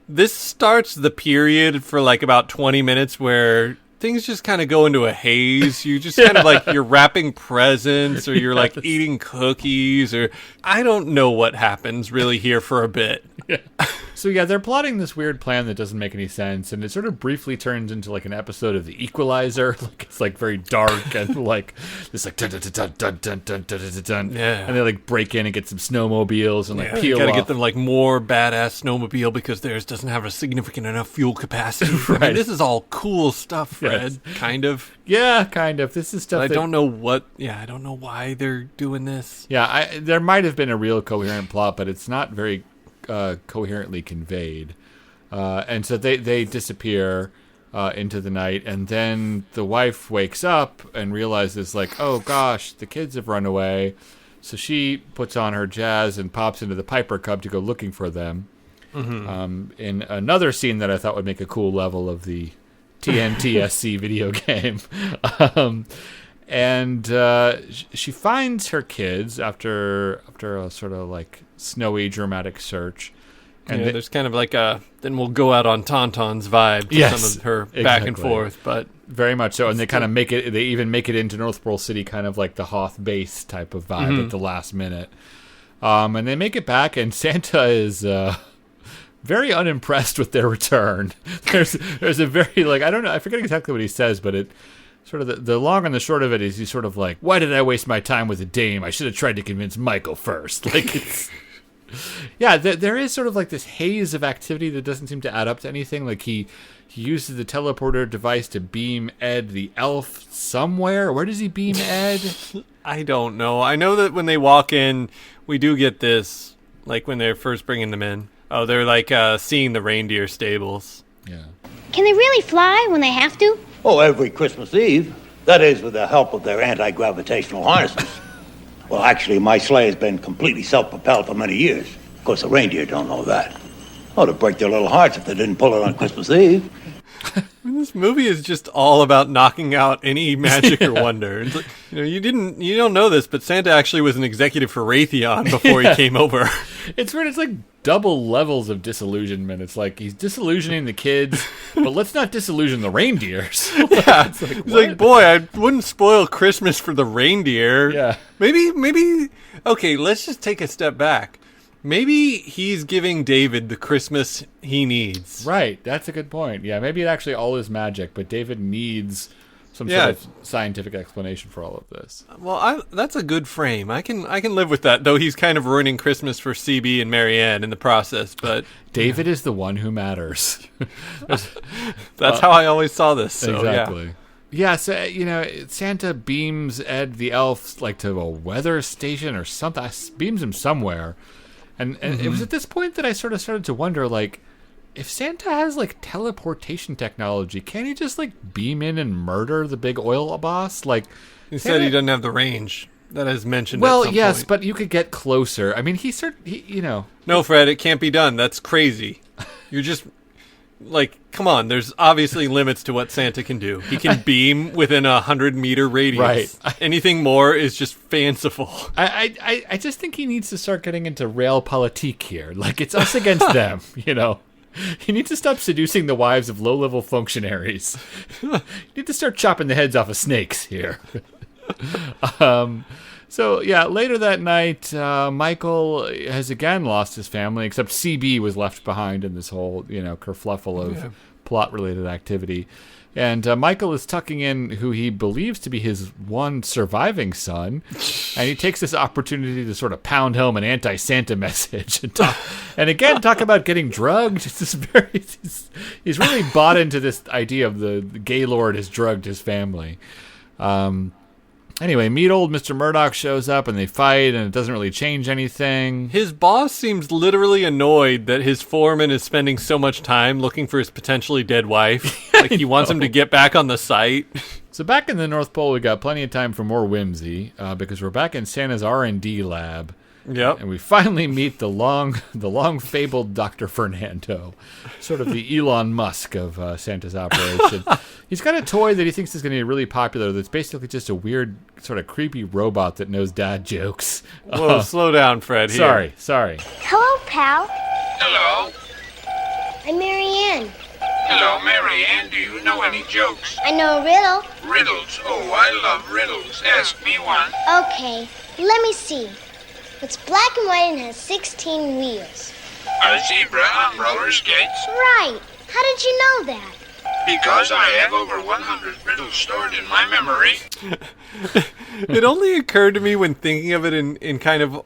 this starts the period for like about 20 minutes where things just kind of go into a haze. You just kind of like, you're wrapping presents, or you're like eating cookies, or I don't know what happens really here for a bit. Yeah. So they're plotting this weird plan that doesn't make any sense, and it sort of briefly turns into like an episode of The Equalizer. Like, it's like very dark and like this like dun dun dun dun dun dun dun dun dun. Yeah. And they like break in and get some snowmobiles and like peel you gotta off. get them like more badass snowmobile because theirs doesn't have a significant enough fuel capacity. Right. I mean, this is all cool stuff, Fred. Yes. Kind of. Yeah, kind of. This is stuff I don't know I don't know why they're doing this. Yeah, there might have been a real coherent plot, but it's not very coherently conveyed. And so they disappear into the night, and then the wife wakes up and realizes, like, oh gosh, the kids have run away. So she puts on her jazz and pops into the Piper Cub to go looking for them. Mm-hmm. In another scene that I thought would make a cool level of the TNTSC video game. She finds her kids after a sort of like snowy dramatic search. And there's kind of like a then we'll go out on Tauntaun's vibe to some of her back and forth, but very much so. And they kind of they even make it into North Pole City, kind of like the Hoth base type of vibe at the last minute. And they make it back, and Santa is very unimpressed with their return. There's a very, like, I don't know, I forget exactly what he says, but it sort of the long and the short of it is he's sort of like, why did I waste my time with a dame? I should have tried to convince Michael first. Like, Yeah, there is sort of like this haze of activity that doesn't seem to add up to anything. Like he uses the teleporter device to beam Ed the elf somewhere. Where does he beam Ed? I don't know. I know that when they walk in, we do get this, like when they're first bringing them in. Oh, they're like seeing the reindeer stables. Yeah. Can they really fly when they have to? Oh, every Christmas Eve. That is, with the help of their anti-gravitational harnesses. Well, actually, my sleigh has been completely self-propelled for many years. Of course, the reindeer don't know that. Oh, to break their little hearts if they didn't pull it on Christmas Eve. This movie is just all about knocking out any magic or wonder. It's like, you don't know this, but Santa actually was an executive for Raytheon before he came over. It's weird. It's like double levels of disillusionment. It's like he's disillusioning the kids, but let's not disillusion the reindeers. Yeah, it's like, boy, I wouldn't spoil Christmas for the reindeer. Yeah, maybe. Okay, let's just take a step back. Maybe he's giving David the Christmas he needs. Right, that's a good point. Yeah, maybe it actually all is magic, but David needs some sort of scientific explanation for all of this. Well, that's a good frame. I can live with that, though he's kind of ruining Christmas for CB and Marianne in the process. But David is the one who matters. That's how I always saw this. So, exactly. Yeah, so, Santa beams Ed the elf like to a weather station or something. Beams him somewhere. And it was at this point that I sort of started to wonder, like, if Santa has, like, teleportation technology, can't he just, like, beam in and murder the big oil boss? Like, he said he doesn't have the range. That is mentioned well, at some yes, point. But you could get closer. I mean, No, Fred, it can't be done. That's crazy. You're just... Like, come on, there's obviously limits to what Santa can do. He can beam within 100-meter radius. Right. Anything more is just fanciful. I just think he needs to start getting into realpolitik here. Like, it's us against them, He needs to stop seducing the wives of low-level functionaries. You need to start chopping the heads off of snakes here. So, yeah, later that night, Michael has again lost his family, except CB was left behind in this whole, kerfluffle of plot-related activity. And Michael is tucking in who he believes to be his one surviving son, and he takes this opportunity to sort of pound home an anti-Santa message. And again, talk about getting drugged. He's really bought into this idea of the Gaylord has drugged his family. Anyway, meet old Mr. Murdoch shows up and they fight and it doesn't really change anything. His boss seems literally annoyed that his foreman is spending so much time looking for his potentially dead wife. Like he wants him to get back on the site. So back in the North Pole, we got plenty of time for more whimsy because we're back in Santa's R&D lab. Yep. And we finally meet the long fabled Dr. Fernando, sort of the Elon Musk of Santa's operation. He's got a toy that he thinks is going to be really popular that's basically just a weird, sort of creepy robot that knows dad jokes. Whoa, slow down, Fred. Here. Sorry. Hello, pal. Hello. I'm Marianne. Hello, Marianne. Do you know any jokes? I know a riddle. Riddles. Oh, I love riddles. Ask me one. Okay, let me see. It's black and white and has 16 wheels. A zebra on roller skates? Right. How did you know that? Because I have over 100 riddles stored in my memory. It only occurred to me when thinking of it in kind of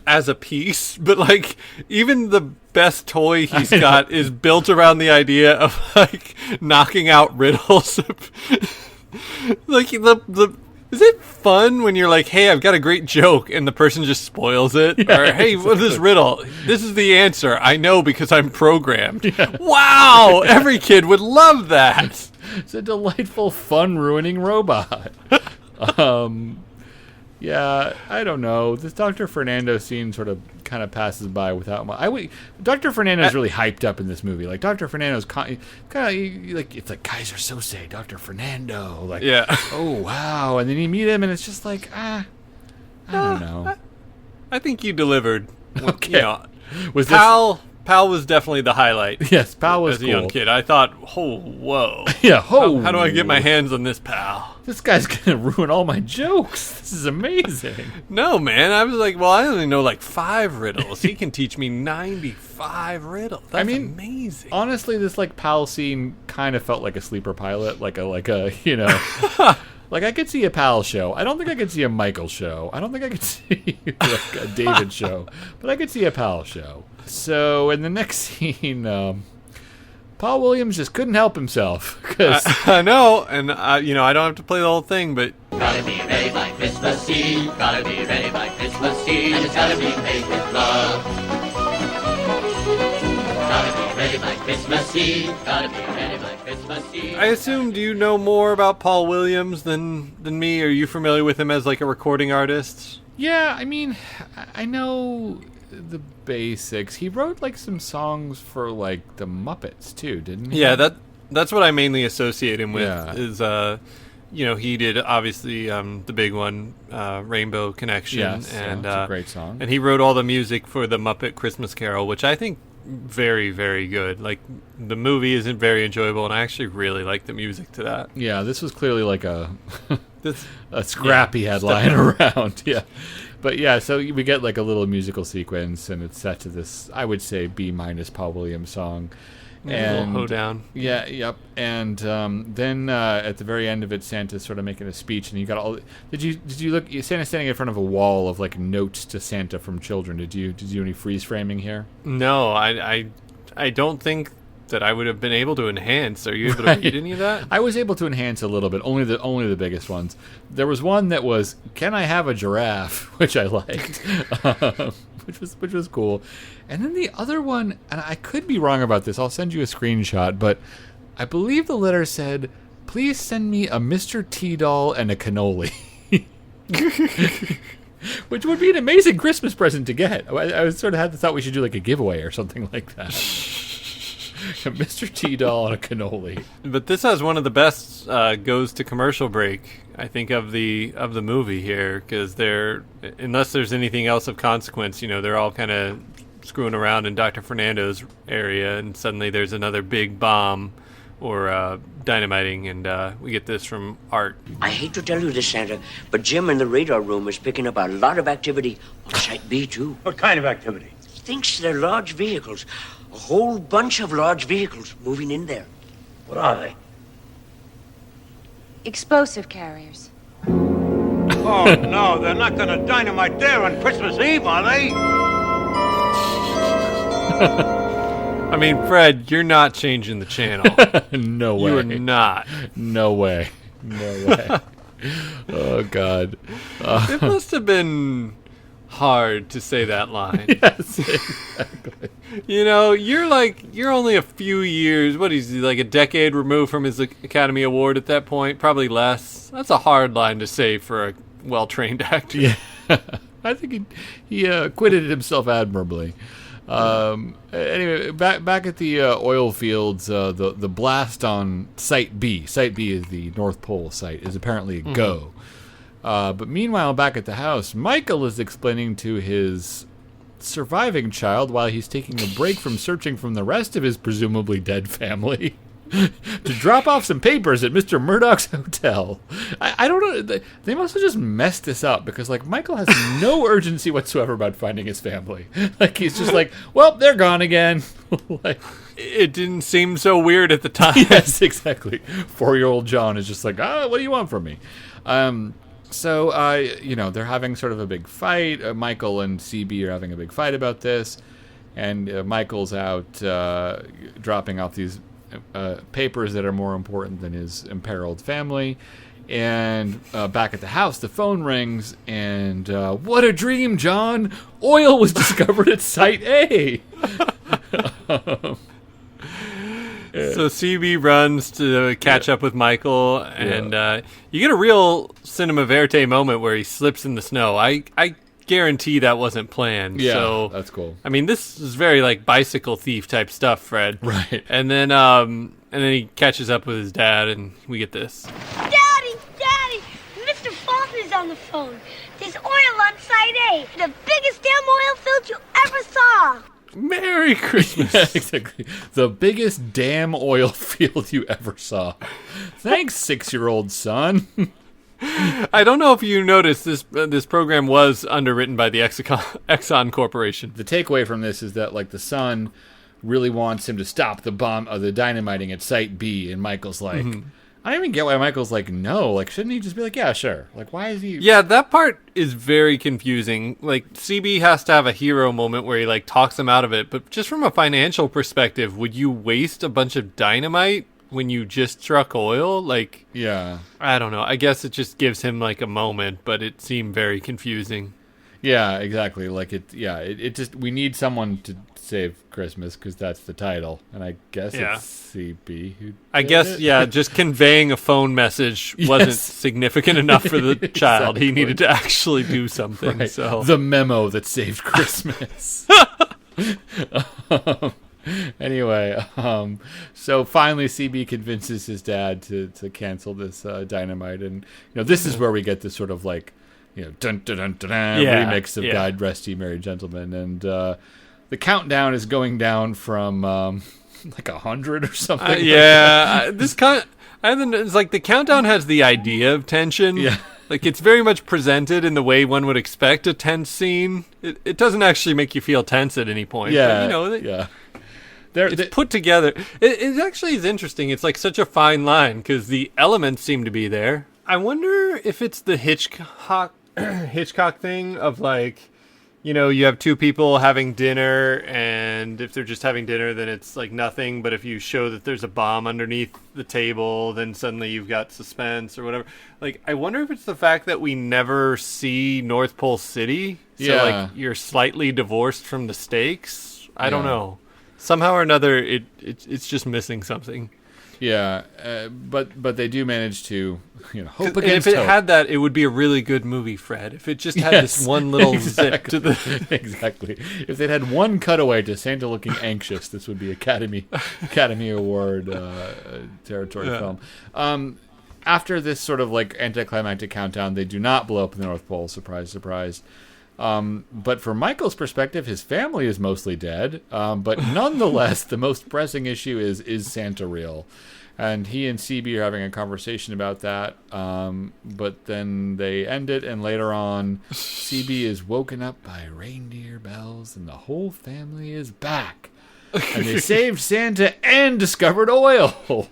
as a piece, but like even the best toy he's got is built around the idea of like knocking out riddles. Like is it fun when you're like, hey, I've got a great joke, and the person just spoils it? Yeah, or, hey, what's this riddle? This is the answer. I know because I'm programmed. Yeah. Wow! Every kid would love that. It's a delightful, fun-ruining robot. Yeah, I don't know. This Dr. Fernando scene sort of kind of passes by without my... Dr. Fernando's really hyped up in this movie. Like, Dr. Fernando's kind of... Like, it's like, Kaiser Sose, Dr. Fernando. Like, yeah. Oh, wow. And then you meet him, and it's just like, I don't know. I think you delivered. Okay. Was Pal was definitely the highlight. Yes, Pal was as a young kid. I thought, oh, whoa. Yeah, how do I get my hands on this Pal? This guy's gonna ruin all my jokes. This is amazing. No, man. I was like, well, I only know like 5 riddles. He can teach me 95 riddles. That's amazing. Honestly, this like Pal scene kind of felt like a sleeper pilot, like a Like, I could see a Pal show. I don't think I could see a Michael show. I don't think I could see like a David show. But I could see a Pal show. So, in the next scene, Paul Williams just couldn't help himself. I know, and I don't have to play the whole thing, but Gotta be ready by Christmas Eve. Gotta be ready by Christmas Eve. And it's gotta be made with love. Gotta be ready by Christmas Eve. Gotta be ready by Christmas Eve. I assume, do you know more about Paul Williams than me? Are you familiar with him as like a recording artist? Yeah, I mean, I know the basics. He wrote like some songs for like the Muppets too, didn't he? Yeah, that's what I mainly associate him with. Yeah. Is he did obviously the big one, Rainbow Connection, Yes, and it's a great song. and he wrote all the music for the Muppet Christmas Carol, which I think very, very good. Like, the movie isn't very enjoyable, and I actually really like the music to that. Yeah, this was clearly like a This, a scrappy headline around. Yeah. But yeah, so we get like a little musical sequence, and it's set to this, I would say, B- Paul Williams song. a little And hoedown. yeah, yep. And then at the very end of it, Santa's sort of making a speech, and you got all. Did you look? Santa's standing in front of a wall of like notes to Santa from children. Did you do any freeze framing here? No, I don't think that I would have been able to enhance. Are you able to read any of that? I was able to enhance a little bit, only the biggest ones. There was one that was, "Can I have a giraffe?" which I liked, which was cool. And then the other one, and I could be wrong about this. I'll send you a screenshot, but I believe the letter said, "Please send me a Mr. T doll and a cannoli." Which would be an amazing Christmas present to get. I sort of had the thought we should do like a giveaway or something like that. A Mr. T doll and a cannoli. But this has one of the best goes to commercial break, I think, of the movie here, because unless there's anything else of consequence, they're all kind of screwing around in Dr. Fernando's area, and suddenly there's another big bomb or dynamiting, and we get this from Art. I hate to tell you this, Santa, but Jim in the radar room is picking up a lot of activity on Site B, too. What kind of activity? Thinks they're large vehicles. A whole bunch of large vehicles moving in there. What are they? Explosive carriers. Oh, no, they're not going to dynamite there on Christmas Eve, are they? I mean, Fred, you're not changing the channel. No way. You are not. No way. No way. Oh, God. It must have been hard to say that line. Yes, exactly. You're only a few years, what is he, like a decade removed from his Academy Award at that point? Probably less. That's a hard line to say for a well-trained actor. Yeah. I think he acquitted himself admirably. Anyway, back at the oil fields, the blast on Site B. Site B is the North Pole site. Is apparently a go. But meanwhile, back at the house, Michael is explaining to his surviving child, while he's taking a break from searching from the rest of his presumably dead family, to drop off some papers at Mr. Murdoch's hotel. I don't know. They must have just messed this up, because like Michael has no urgency whatsoever about finding his family. Like, he's just like, well, they're gone again. Like, It didn't seem so weird at the time. yes, exactly. 4-year-old John is just like, what do you want from me? So, they're having sort of a big fight. Michael and CB are having a big fight about this. And Michael's out dropping off these papers that are more important than his imperiled family. And back at the house, the phone rings. And what a dream, John! Oil was discovered at Site A! So CB runs to catch up with Michael, and you get a real cinema verite moment where he slips in the snow. I guarantee that wasn't planned. Yeah, so, that's cool. I mean, this is very like bicycle thief type stuff, Fred. Right. And then he catches up with his dad, and we get this. Daddy, Mr. Fulton is on the phone. There's oil on Site A, the biggest damn oil field you ever saw. Merry Christmas. Yeah, exactly. The biggest damn oil field you ever saw. Thanks, 6-year-old son. I don't know if you noticed this program was underwritten by the Exxon Corporation. The takeaway from this is that like the son really wants him to stop the dynamiting at Site B, and Michael's like, I don't even get why Michael's like, no. Like, shouldn't he just be like, yeah, sure? Like, why is he... Yeah, that part is very confusing. Like, CB has to have a hero moment where he, like, talks him out of it. But just from a financial perspective, would you waste a bunch of dynamite when you just struck oil? Like, yeah. I don't know. I guess it just gives him, like, a moment, but it seemed very confusing. Yeah, exactly. Like, it just... We need someone to save Christmas because that's the title. And I guess it's CB who... Just conveying a phone message wasn't significant enough for the child. He needed to actually do something. Right. So the memo that saved Christmas. Anyway, so finally CB convinces his dad to cancel this dynamite, and this is where we get this sort of like dun dun dun dun, dun remix of God Rest Ye Merry Gentlemen, and the countdown is going down from like 100 or something. It's like the countdown has the idea of tension. Yeah. Like, it's very much presented in the way one would expect a tense scene. It doesn't actually make you feel tense at any point. Yeah, but, it's put together. It actually is interesting. It's like such a fine line because the elements seem to be there. I wonder if it's the Hitchcock thing of like, you have two people having dinner, and if they're just having dinner, then it's like nothing. But if you show that there's a bomb underneath the table, then suddenly you've got suspense or whatever. Like, I wonder if it's the fact that we never see North Pole City. So, like, you're slightly divorced from the stakes. I don't know. Somehow or another, it's just missing something. Yeah, but they do manage to, hope against hope. If it had that, it would be a really good movie, Fred. If it just had this one little zip to the... Exactly. If they'd had one cutaway to Santa looking anxious, this would be Academy Award territory film. After this sort of like anticlimactic countdown, they do not blow up the North Pole. Surprise, surprise. But from Michael's perspective, his family is mostly dead. But nonetheless, the most pressing issue is Santa real? And he and CB are having a conversation about that. But then they end it, and later on, CB is woken up by reindeer bells, and the whole family is back. And they saved Santa and discovered oil.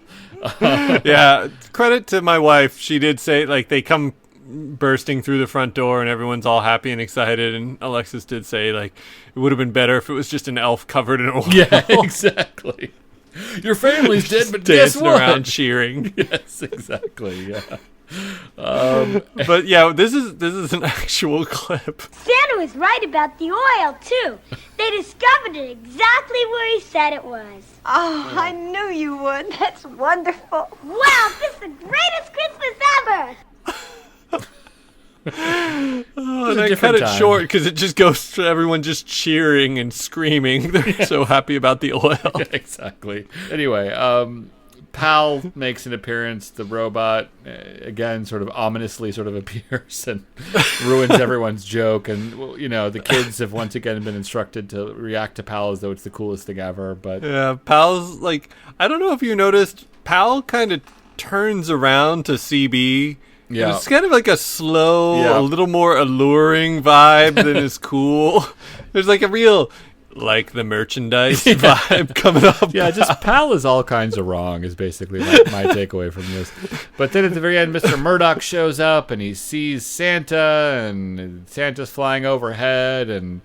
Yeah, credit to my wife. She did say, like, they come bursting through the front door and everyone's all happy and excited, and Alexis did say, like, it would have been better if it was just an elf covered in oil. Yeah, exactly. Your family's dead, but guess what? Around cheering. Yes, exactly. Yeah. But yeah, this is an actual clip. Santa was right about the oil too. They discovered it exactly where he said it was. Oh, I knew you would. That's wonderful. Wow, this is the greatest Christmas ever. And I cut it short because it just goes to everyone just cheering and screaming. They're so happy about the oil. Yeah, exactly. Anyway, Pal makes an appearance. The robot, again, sort of ominously sort of appears and ruins everyone's joke. And, the kids have once again been instructed to react to Pal as though it's the coolest thing ever. But yeah, Pal's like, I don't know if you noticed, Pal kind of turns around to CB. Yeah. It's kind of like a slow, a little more alluring vibe than is cool. There's like a real, like the merchandise vibe coming up. Yeah, just Pal is all kinds of wrong is basically my takeaway from this. But then at the very end, Mr. Murdoch shows up and he sees Santa, and Santa's flying overhead, and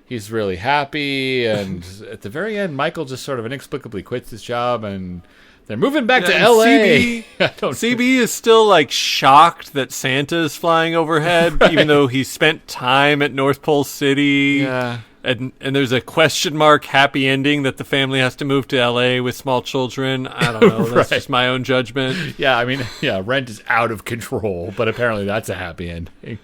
he's really happy. And at the very end, Michael just sort of inexplicably quits his job, and they're moving back to L.A. CB is still, like, shocked that Santa is flying overhead, even though he spent time at North Pole City. Yeah. And there's a question mark happy ending that the family has to move to L.A. with small children. I don't know. That's just my own judgment. Yeah, I mean, rent is out of control, but apparently that's a happy ending.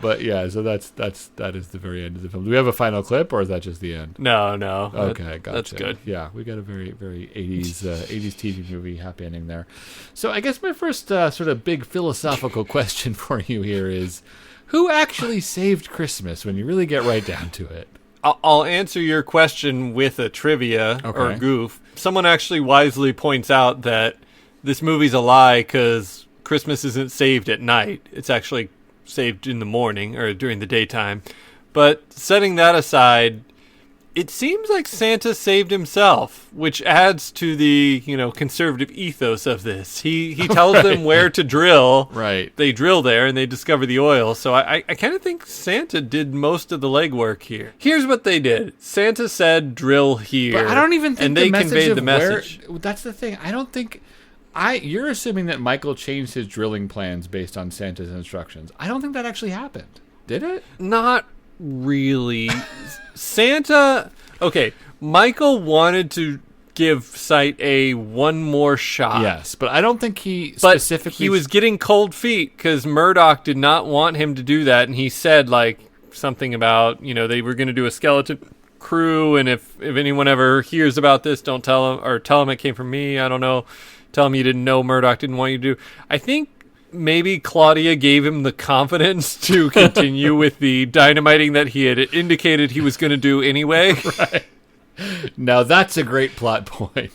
But yeah, so that is the very end of the film. Do we have a final clip, or is that just the end? No. Okay, gotcha. That's good. Yeah, we got a very, very 80s TV movie happy ending there. So I guess my first sort of big philosophical question for you here is, who actually saved Christmas when you really get right down to it? I'll answer your question with a trivia or goof. Someone actually wisely points out that this movie's a lie because Christmas isn't saved at night. It's actually saved in the morning or during the daytime. But setting that aside, It seems like Santa saved himself, which adds to the, conservative ethos of this. He tells them where to drill. Right. They drill there and they discover the oil. So I kind of think Santa did most of the legwork here. Here's what they did. Santa said, drill here. But I don't even think and they conveyed the message. That's the thing. I don't think... You're assuming that Michael changed his drilling plans based on Santa's instructions. I don't think that actually happened. Did it? Not really. Santa... Okay, Michael wanted to give Site A one more shot. Yes, but I don't think he specifically... But he was getting cold feet because Murdoch did not want him to do that, and he said, something about, they were going to do a skeleton crew, and if anyone ever hears about this, don't tell him, or tell him it came from me, I don't know. Tell him you didn't know Murdoch didn't want you to do. I think maybe Claudia gave him the confidence to continue with the dynamiting that he had indicated he was going to do anyway. Right. Now that's a great plot point.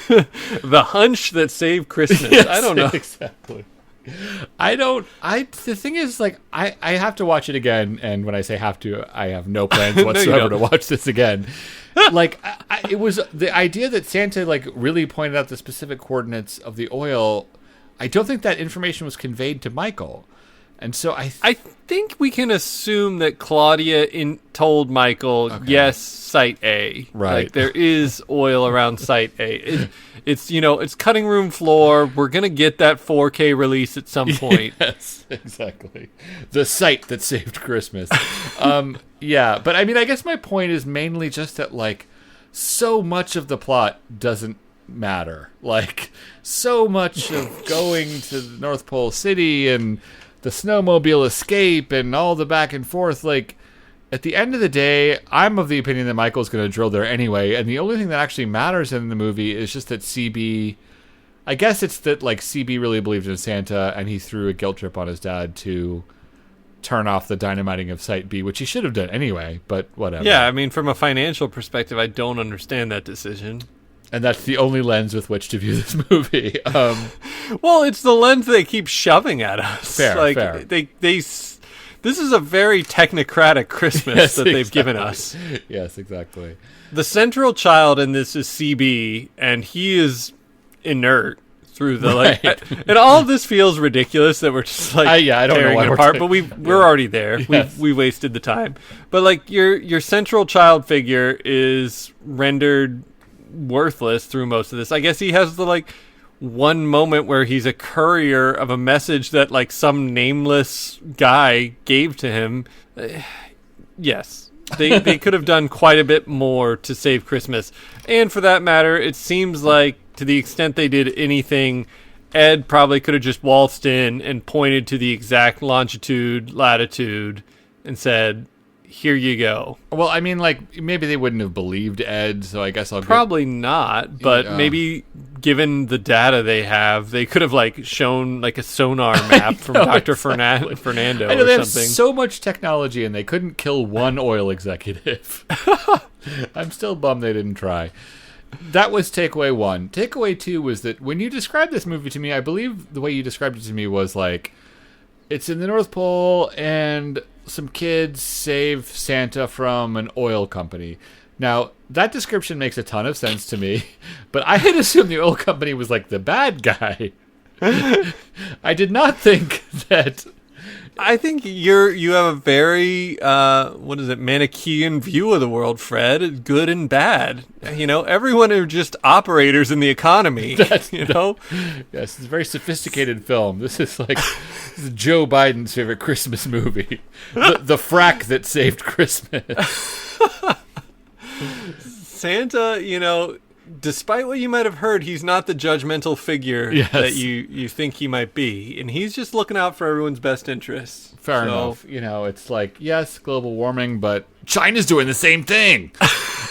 The hunch that saved Christmas. Yes, I don't know. Exactly. The thing is, I have to watch it again, and when I say have to, I have no plans whatsoever to watch this again. It was the idea that Santa, really pointed out the specific coordinates of the oil. I don't think that information was conveyed to Michael. And so I think we can assume that Claudia told Michael, yes, Site A. Right. There is oil around Site A. It's cutting room floor. We're going to get that 4K release at some point. Yes, exactly. The site that saved Christmas. Yeah, but I guess my point is mainly just that, so much of the plot doesn't matter. So much of going to the North Pole City and the snowmobile escape and all the back and forth, at the end of the day, I'm of the opinion that Michael's going to drill there anyway, and the only thing that actually matters in the movie is just that CB... I guess it's that, CB really believed in Santa, and he threw a guilt trip on his dad to turn off the dynamiting of Site B, which he should have done anyway, but whatever. Yeah, from a financial perspective, I don't understand that decision. And that's the only lens with which to view this movie. Well, it's the lens they keep shoving at us. Fair. This is a very technocratic Christmas that they've given us. Yes, exactly. The central child in this is CB, and he is inert through the and all of this feels ridiculous that we're just I don't know why it apart, but we're already there. Yes. We wasted the time. But your central child figure is rendered worthless through most of this. I guess he has the one moment where he's a courier of a message that some nameless guy gave to him. Yes, they could have done quite a bit more to save Christmas. And for that matter, it seems like to the extent they did anything, Ed probably could have just waltzed in and pointed to the exact longitude, latitude, and said, here you go. Well, maybe they wouldn't have believed Ed, so I guess I'll probably not, but maybe given the data they have, they could have shown a sonar map from Dr. Fernando I know or they have something. So much technology and they couldn't kill one oil executive. I'm still bummed they didn't try. That was takeaway one. Takeaway two was that when you described this movie to me, I believe the way you described it to me was it's in the North Pole and some kids save Santa from an oil company. Now, that description makes a ton of sense to me, but I had assumed the oil company was the bad guy. I did not think that... I think you have a very Manichaean view of the world, Fred. Good and bad. Everyone are just operators in the economy. Yes, it's a very sophisticated film. This is this is Joe Biden's favorite Christmas movie, the frack that saved Christmas. Santa, despite what you might have heard, he's not the judgmental figure that you think he might be. And he's just looking out for everyone's best interests. Fair enough. It's yes, global warming, but China's doing the same thing.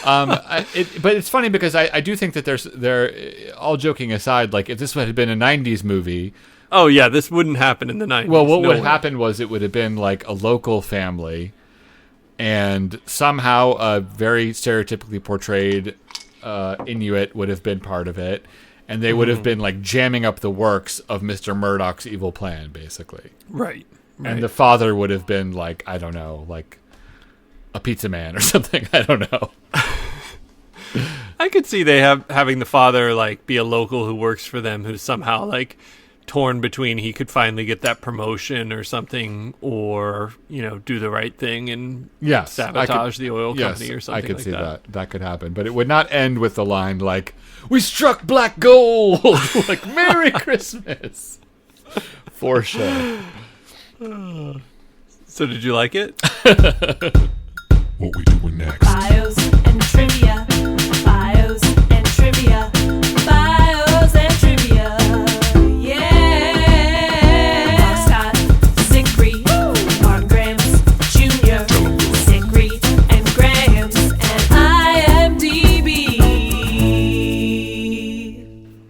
But it's funny because I do think that there, all joking aside, if this had been a 90s movie... Oh, yeah, this wouldn't happen in the 90s. Well, what would happen was it would have been a local family and somehow a very stereotypically portrayed... Inuit would have been part of it, and they would have been jamming up the works of Mr. Murdoch's evil plan, basically. Right. And the father would have been I don't know, a pizza man or something. I don't know. I could see they having the father like be a local who works for them, who's somehow like torn between he could finally get that promotion or something, or do the right thing and sabotage the oil company or something. I could like see that could happen, but it would not end with the line like "We struck black gold," like "Merry Christmas." For sure. So did you like it? What we doing next? Bios and trivia. Bios and trivia. Bios and trivia. Yeah. Foxtrot, Zickery, Martin Grams Jr., Zickery and Grams, and IMDB.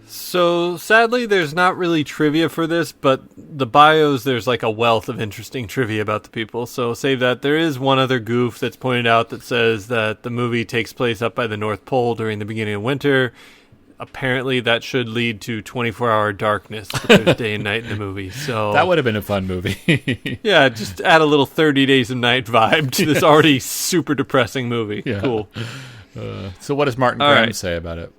So sadly, there's not really trivia for this, but the bios, there's like a wealth of interesting trivia about the people. So save that. There is one other goof that's pointed out that says that the movie takes place up by the North Pole during the beginning of winter. Apparently, that should lead to 24-hour darkness, but there's day and night in the movie. So that would have been a fun movie. Yeah, just add a little 30 Days of Night vibe to this already super depressing movie. Yeah. Cool. So what does Martin Graham say about it?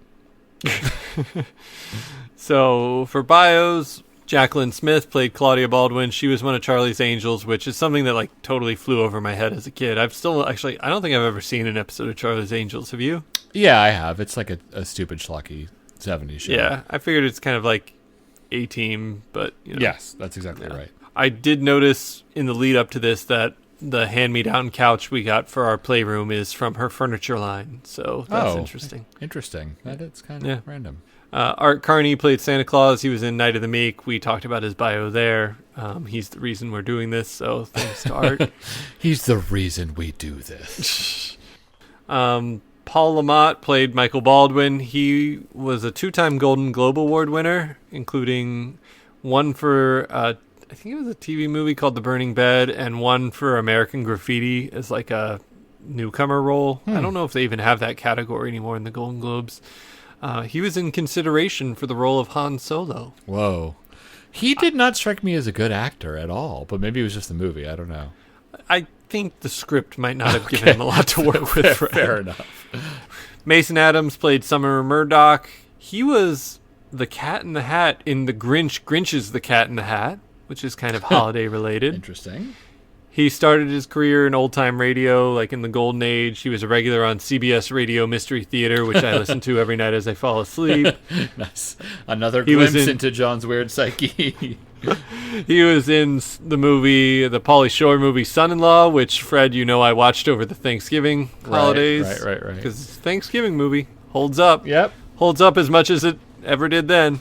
So for bios, Jacqueline Smith played Claudia Baldwin. She was one of Charlie's Angels, which is something that like totally flew over my head as a kid. I don't think I've ever seen an episode of Charlie's Angels. Have you? Yeah, I have. It's like a stupid schlocky 70s show. Yeah, I figured it's kind of like A-Team, but Yes, that's exactly right. I did notice in the lead up to this that the hand-me-down couch we got for our playroom is from her furniture line, so that's interesting. Interesting. It's kind of random. Art Carney played Santa Claus. He was in Night of the Meek. We talked about his bio there. He's the reason we're doing this, so thanks to Art. He's the reason we do this. Paul Lamont played Michael Baldwin. He was a 2-time Golden Globe Award winner, including one for, I think it was a TV movie called The Burning Bed, and one for American Graffiti as like a newcomer role. I don't know if they even have that category anymore in the Golden Globes. He was in consideration for the role of Han Solo. Whoa. He did not strike me as a good actor at all, but maybe it was just the movie. I don't know. I think the script might not have given him a lot to work with. Fair enough. Mason Adams played Summer Murdoch. He was the Cat in the Hat in The Grinch's The Cat in the Hat, which is kind of holiday related. Interesting. He started his career in old-time radio, like in the Golden Age. He was a regular on CBS Radio Mystery Theater, which I listen to every night as I fall asleep. Nice. Another glimpse into John's weird psyche. He was in the Pauly Shore movie Son-in-Law, which, Fred, I watched over the Thanksgiving holidays. Right. Because it's a Thanksgiving movie. Holds up. Yep. Holds up as much as it ever did then.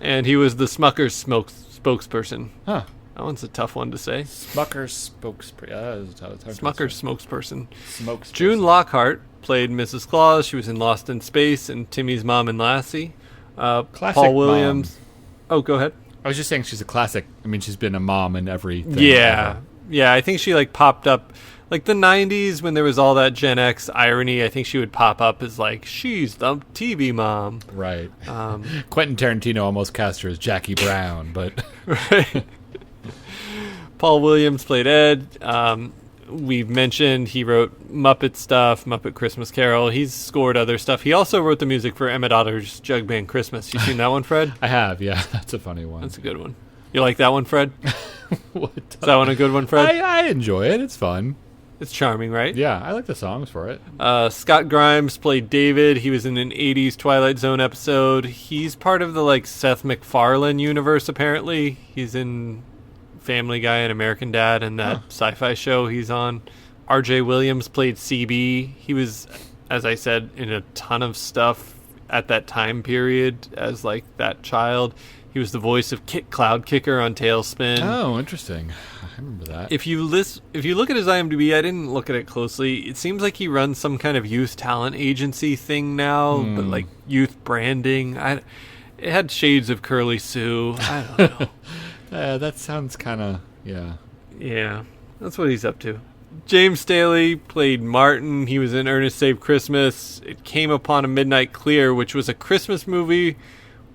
And he was the Smucker's spokesperson. Huh. That one's a tough one to say. Smucker's spokesperson. June Lockhart played Mrs. Claus. She was in Lost in Space and Timmy's Mom and Lassie. Classic Paul Williams. Mom. Oh, go ahead. I was just saying she's a classic. I mean, she's been a mom in everything. Yeah. Yeah, I think she like popped up like the 90s when there was all that Gen X irony. I think she would pop up as like, she's the TV mom. Right. Quentin Tarantino almost cast her as Jackie Brown, but... Right. Paul Williams played Ed. We've mentioned he wrote Muppet stuff, Muppet Christmas Carol. He's scored other stuff. He also wrote the music for Emmett Otter's Jug Band Christmas. You seen that one, Fred? I have, yeah. That's a funny one. That's a good one. You like that one, Fred? What? Is that one a good one, Fred? I enjoy it. It's fun. It's charming, right? Yeah, I like the songs for it. Scott Grimes played David. He was in an 80s Twilight Zone episode. He's part of the like Seth MacFarlane universe, apparently. He's in Family Guy and American Dad and that sci-fi show he's on. RJ Williams played CB. He was, as I said, in a ton of stuff at that time period as like that child. He was the voice of Cloud Kicker on Tailspin. Oh, interesting. I remember that. If you look at his IMDb, I didn't look at it closely. It seems like he runs some kind of youth talent agency thing now, but like youth branding. It had shades of Curly Sue. I don't know. That sounds kind of, yeah. Yeah, that's what he's up to. James Staley played Martin. He was in Ernest Saved Christmas. It Came Upon a Midnight Clear, which was a Christmas movie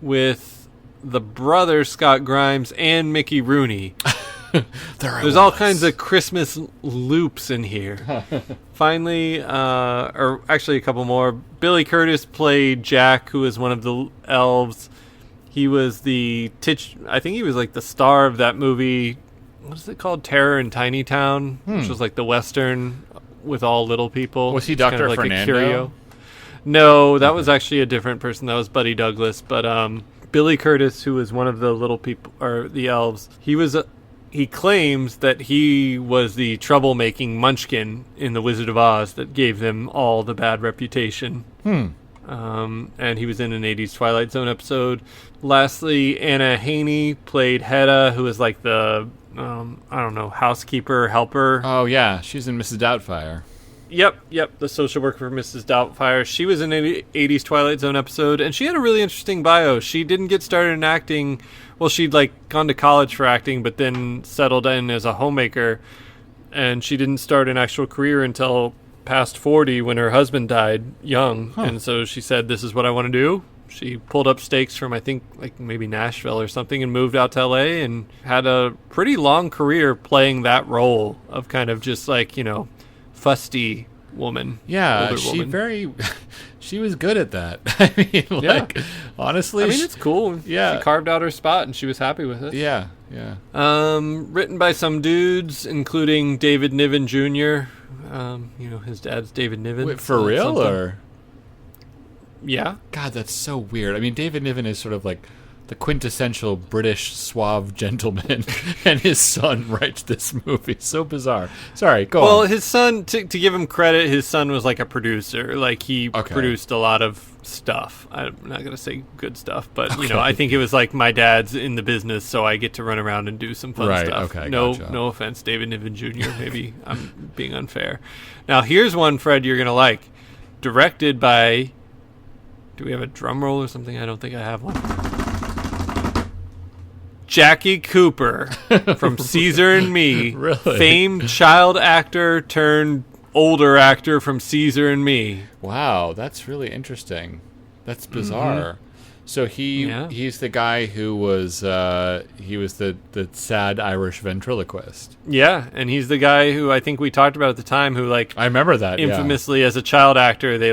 with the brother Scott Grimes and Mickey Rooney. There's all kinds of Christmas loops in here. Finally, or actually a couple more. Billy Curtis played Jack, who is one of the elves. He was I think he was like the star of that movie. What is it called? Terror in Tiny Town, which was like the Western with all little people. Was he It's kind Dr. of like Fernando? a curio. No, that was actually a different person. That was Buddy Douglas. But Billy Curtis, who was one of the little people, or the elves, he claims that he was the troublemaking munchkin in The Wizard of Oz that gave them all the bad reputation. And he was in an 80s Twilight Zone episode. Lastly, Anna Haney played Hedda, who was like the, housekeeper, helper. Oh, yeah. She's in Mrs. Doubtfire. Yep, the social worker for Mrs. Doubtfire. She was in an 80s Twilight Zone episode, and she had a really interesting bio. She didn't get started in acting. Well, she'd gone to college for acting, but then settled in as a homemaker, and she didn't start an actual career until past 40 when her husband died young. And so she said, this is what I want to do. She pulled up stakes from, I think, maybe Nashville or something, and moved out to LA and had a pretty long career playing that role of kind of just fusty woman. Yeah, she was good at that. I mean, honestly, it's cool. Yeah, she carved out her spot and she was happy with it. Yeah. Written by some dudes, including David Niven Jr. His dad's David Niven. Wait, for real, something. or? Yeah. God, that's so weird. I mean, David Niven is sort of like the quintessential British suave gentleman, and his son writes this movie. So bizarre. Sorry, go on. Well, his son, to give him credit, his son was like a producer. He produced a lot of stuff. I'm not going to say good stuff, but, I think it was like my dad's in the business, so I get to run around and do some fun stuff. Okay, no offense, David Niven Jr. Maybe I'm being unfair. Now, here's one, Fred, you're going to like. Directed by... Do we have a drum roll or something? I don't think I have one. Jackie Cooper from Caesar and Me. Really? Famed child actor turned older actor from Caesar and Me. Wow, that's really interesting. That's bizarre. So he's the guy who was the sad Irish ventriloquist. Yeah, and he's the guy who I think we talked about at the time who I remember that infamously as a child actor they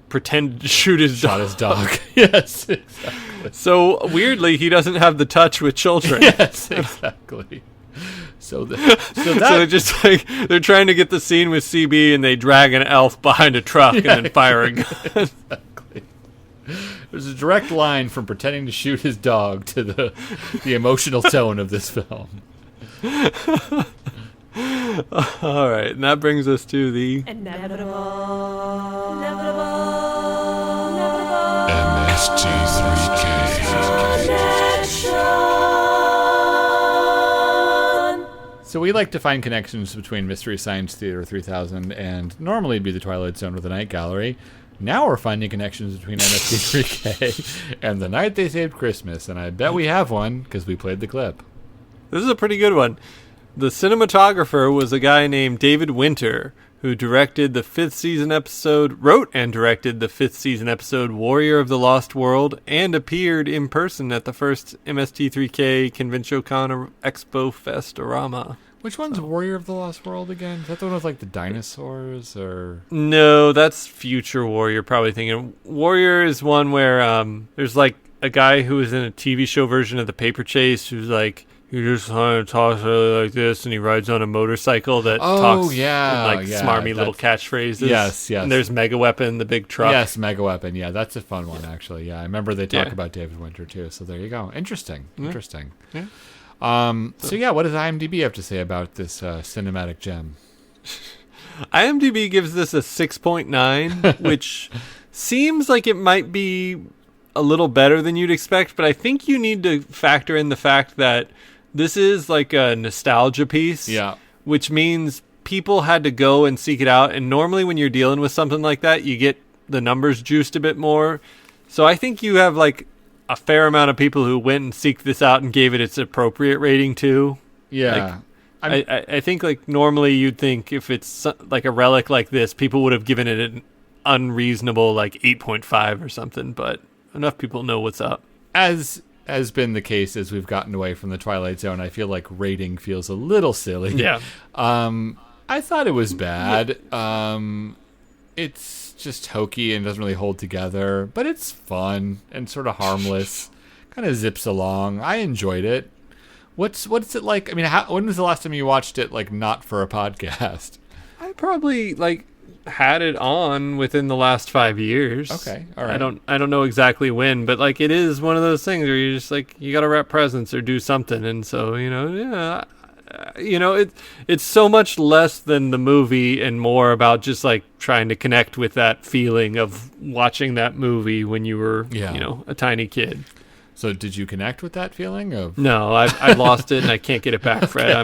pretended to shoot his dog. Shot his dog. Yes, exactly. So weirdly, he doesn't have the touch with children. Yes, exactly. So just they're trying to get the scene with CB, and they drag an elf behind a truck and then fire a gun. Exactly. There's a direct line from pretending to shoot his dog to the emotional tone of this film. All right, and that brings us to the MST3K. So we like to find connections between Mystery Science Theater 3000 and normally it'd be the Twilight Zone or the Night Gallery. Now we're finding connections between MST3K and The Night They Saved Christmas, and I bet we have one because we played the clip. This is a pretty good one. The cinematographer was a guy named David Winter, who directed the 5th season episode, wrote and directed the 5th season episode Warrior of the Lost World, and appeared in person at the first MST3K ConventionCon Expo Festorama. Which one's Warrior of the Lost World again? Is that the one with the dinosaurs, or? No, that's Future Warrior, probably thinking. Warrior is one where there's a guy who was in a TV show version of The Paper Chase who's he just kind of talks really like this, and he rides on a motorcycle that talks in smarmy little catchphrases. Yes. And there's Mega Weapon, the big truck. Yes, Mega Weapon. Yeah, that's a fun one, actually. Yeah, I remember they talk about David Winter, too. So there you go. Interesting. Yeah. Interesting. Yeah. What does IMDb have to say about this cinematic gem? IMDb gives this a 6.9, which seems like it might be a little better than you'd expect, but I think you need to factor in the fact that this is like a nostalgia piece, which means people had to go and seek it out. And normally when you're dealing with something like that, you get the numbers juiced a bit more. So I think you have a fair amount of people who went and seeked this out and gave it its appropriate rating too. Yeah. I think normally you'd think if it's like a relic like this, people would have given it an unreasonable 8.5 or something, but enough people know what's up. As has been the case as we've gotten away from the Twilight Zone. I feel like rating feels a little silly. Yeah. I thought it was bad. It's just hokey and doesn't really hold together, but it's fun and sort of harmless. Kind of zips along. I enjoyed it. What's it like? I mean, when was the last time you watched it, like, not for a podcast? I probably, like, had it on within the last 5 years. Okay, all right. I don't know exactly when, but, like, it is one of those things where you're just like, you got to wrap presents or do something, and so, it's so much less than the movie and more about just, like, trying to connect with that feeling of watching that movie when you were, a tiny kid. So did you connect with that feeling of? No, I lost it and I can't get it back, Fred.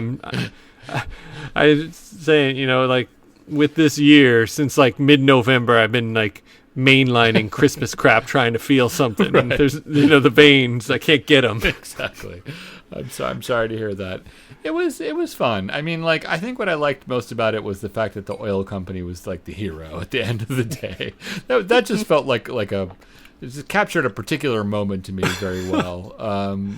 I'm saying, like, with this year, since like mid-November, I've been like mainlining Christmas crap, trying to feel something. Right. And there's, the veins, I can't get them. Exactly. I'm sorry to hear that. It was fun. I mean, like, I think what I liked most about it was the fact that the oil company was like the hero at the end of the day. That just felt like it just captured a particular moment to me very well.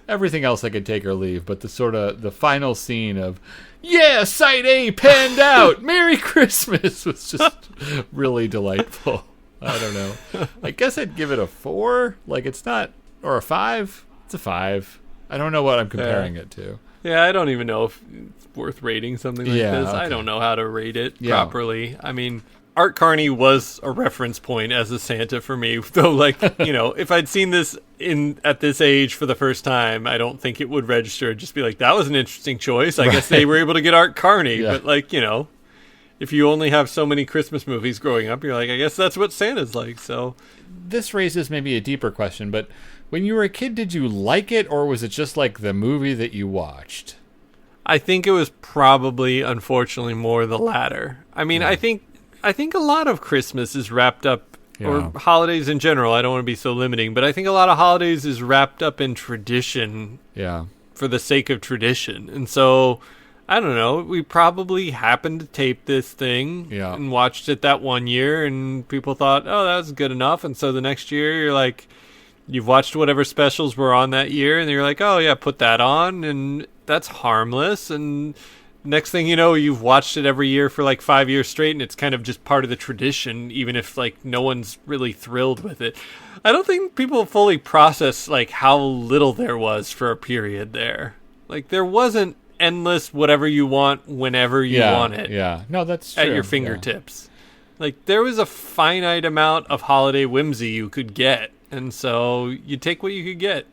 Everything else I could take or leave, but the final scene of, Site A panned out, Merry Christmas, was just really delightful. I don't know. I guess I'd give it a 4. Like, it's not, or a 5. It's a 5. I don't know what I'm comparing it to. Yeah, I don't even know if it's worth rating something like this. Okay. I don't know how to rate it properly. I mean, Art Carney was a reference point as a Santa for me, though, like, if I'd seen this at this age for the first time, I don't think it would register. It'd just be like, that was an interesting choice. I guess they were able to get Art Carney. Yeah. But, like, if you only have so many Christmas movies growing up, you're like, I guess that's what Santa's like. So this raises maybe a deeper question, but when you were a kid, did you like it, or was it just like the movie that you watched? I think it was probably, unfortunately, more the latter. I mean, I think a lot of Christmas is wrapped up, or holidays in general, I don't want to be so limiting, but I think a lot of holidays is wrapped up in tradition for the sake of tradition. And so, I don't know, we probably happened to tape this thing and watched it that one year, and people thought, oh, that was good enough. And so the next year, you're like, you've watched whatever specials were on that year, and you're like, oh, yeah, put that on, and that's harmless. And next thing you know, you've watched it every year for like 5 years straight, and it's kind of just part of the tradition, even if like no one's really thrilled with it. I don't think people fully process like how little there was for a period there. Like, there wasn't endless whatever you want whenever you want it. Yeah, no, that's true. At your fingertips. Like, there was a finite amount of holiday whimsy you could get, and so you take what you could get.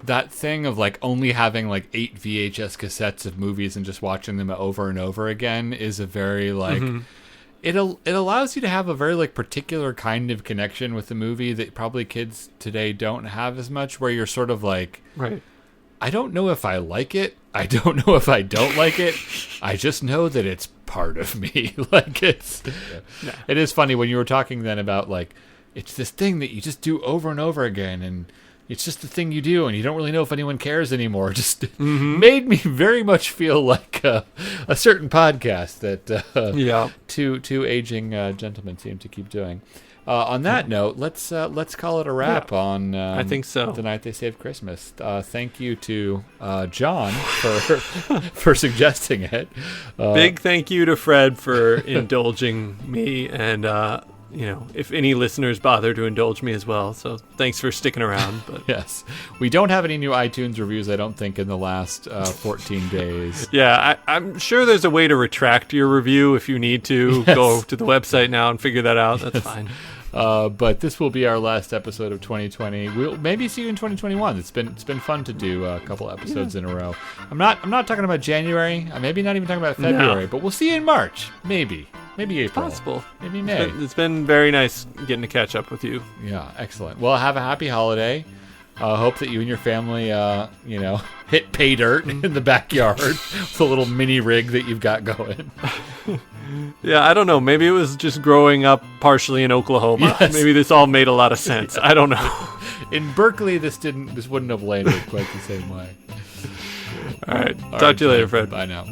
That thing of like only having like 8 VHS cassettes of movies and just watching them over and over again is a very like it allows you to have a very like particular kind of connection with the movie that probably kids today don't have as much, where you're sort of like, I don't know if I like it, I don't know if I don't like it, I just know that it's part of me. Like, it is funny when you were talking then about like, it's this thing that you just do over and over again, and it's just the thing you do, and you don't really know if anyone cares anymore. Just made me very much feel like a certain podcast that two aging gentlemen seem to keep doing. On that note, let's call it a wrap on I think so. The Night They Saved Christmas. Thank you to John for suggesting it. Big thank you to Fred for indulging me, and if any listeners bother to indulge me as well. So thanks for sticking around. But yes, we don't have any new iTunes reviews, I don't think, in the last 14 days. Yeah, I'm sure there's a way to retract your review if you need to. Yes. Go to the website now and figure that out. That's fine. But this will be our last episode of 2020. We'll maybe see you in 2021. It's been fun to do a couple episodes in a row. I'm not talking about January. I'm maybe not even talking about February. But we'll see you in March. Maybe April. It's possible. Maybe May. It's been very nice getting to catch up with you. Yeah, excellent. Well, have a happy holiday. Hope that you and your family, hit pay dirt in the backyard with a little mini rig that you've got going. Yeah, I don't know. Maybe it was just growing up partially in Oklahoma. Yes. Maybe this all made a lot of sense. I don't know. In Berkeley, this wouldn't have landed quite the same way. All right. Talk to you later, Fred. Bye now.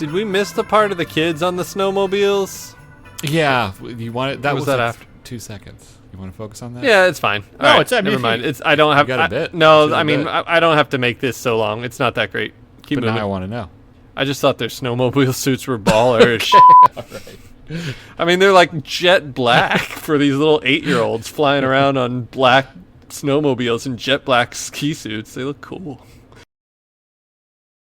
Did we miss the part of the kids on the snowmobiles? Yeah, you want it? That was that like after? 2 seconds. You want to focus on that? Yeah, it's fine. No, All right, it's I mean, never if mind. you- It's I don't have. you got a bit. No, Should I have mean bit. I don't have to make this so long. It's not that great. Keep But moving. now I want to know. I just thought their snowmobile suits were ballers. I mean, they're like jet black for these little 8-year-olds flying around on black snowmobiles in jet black ski suits. They look cool.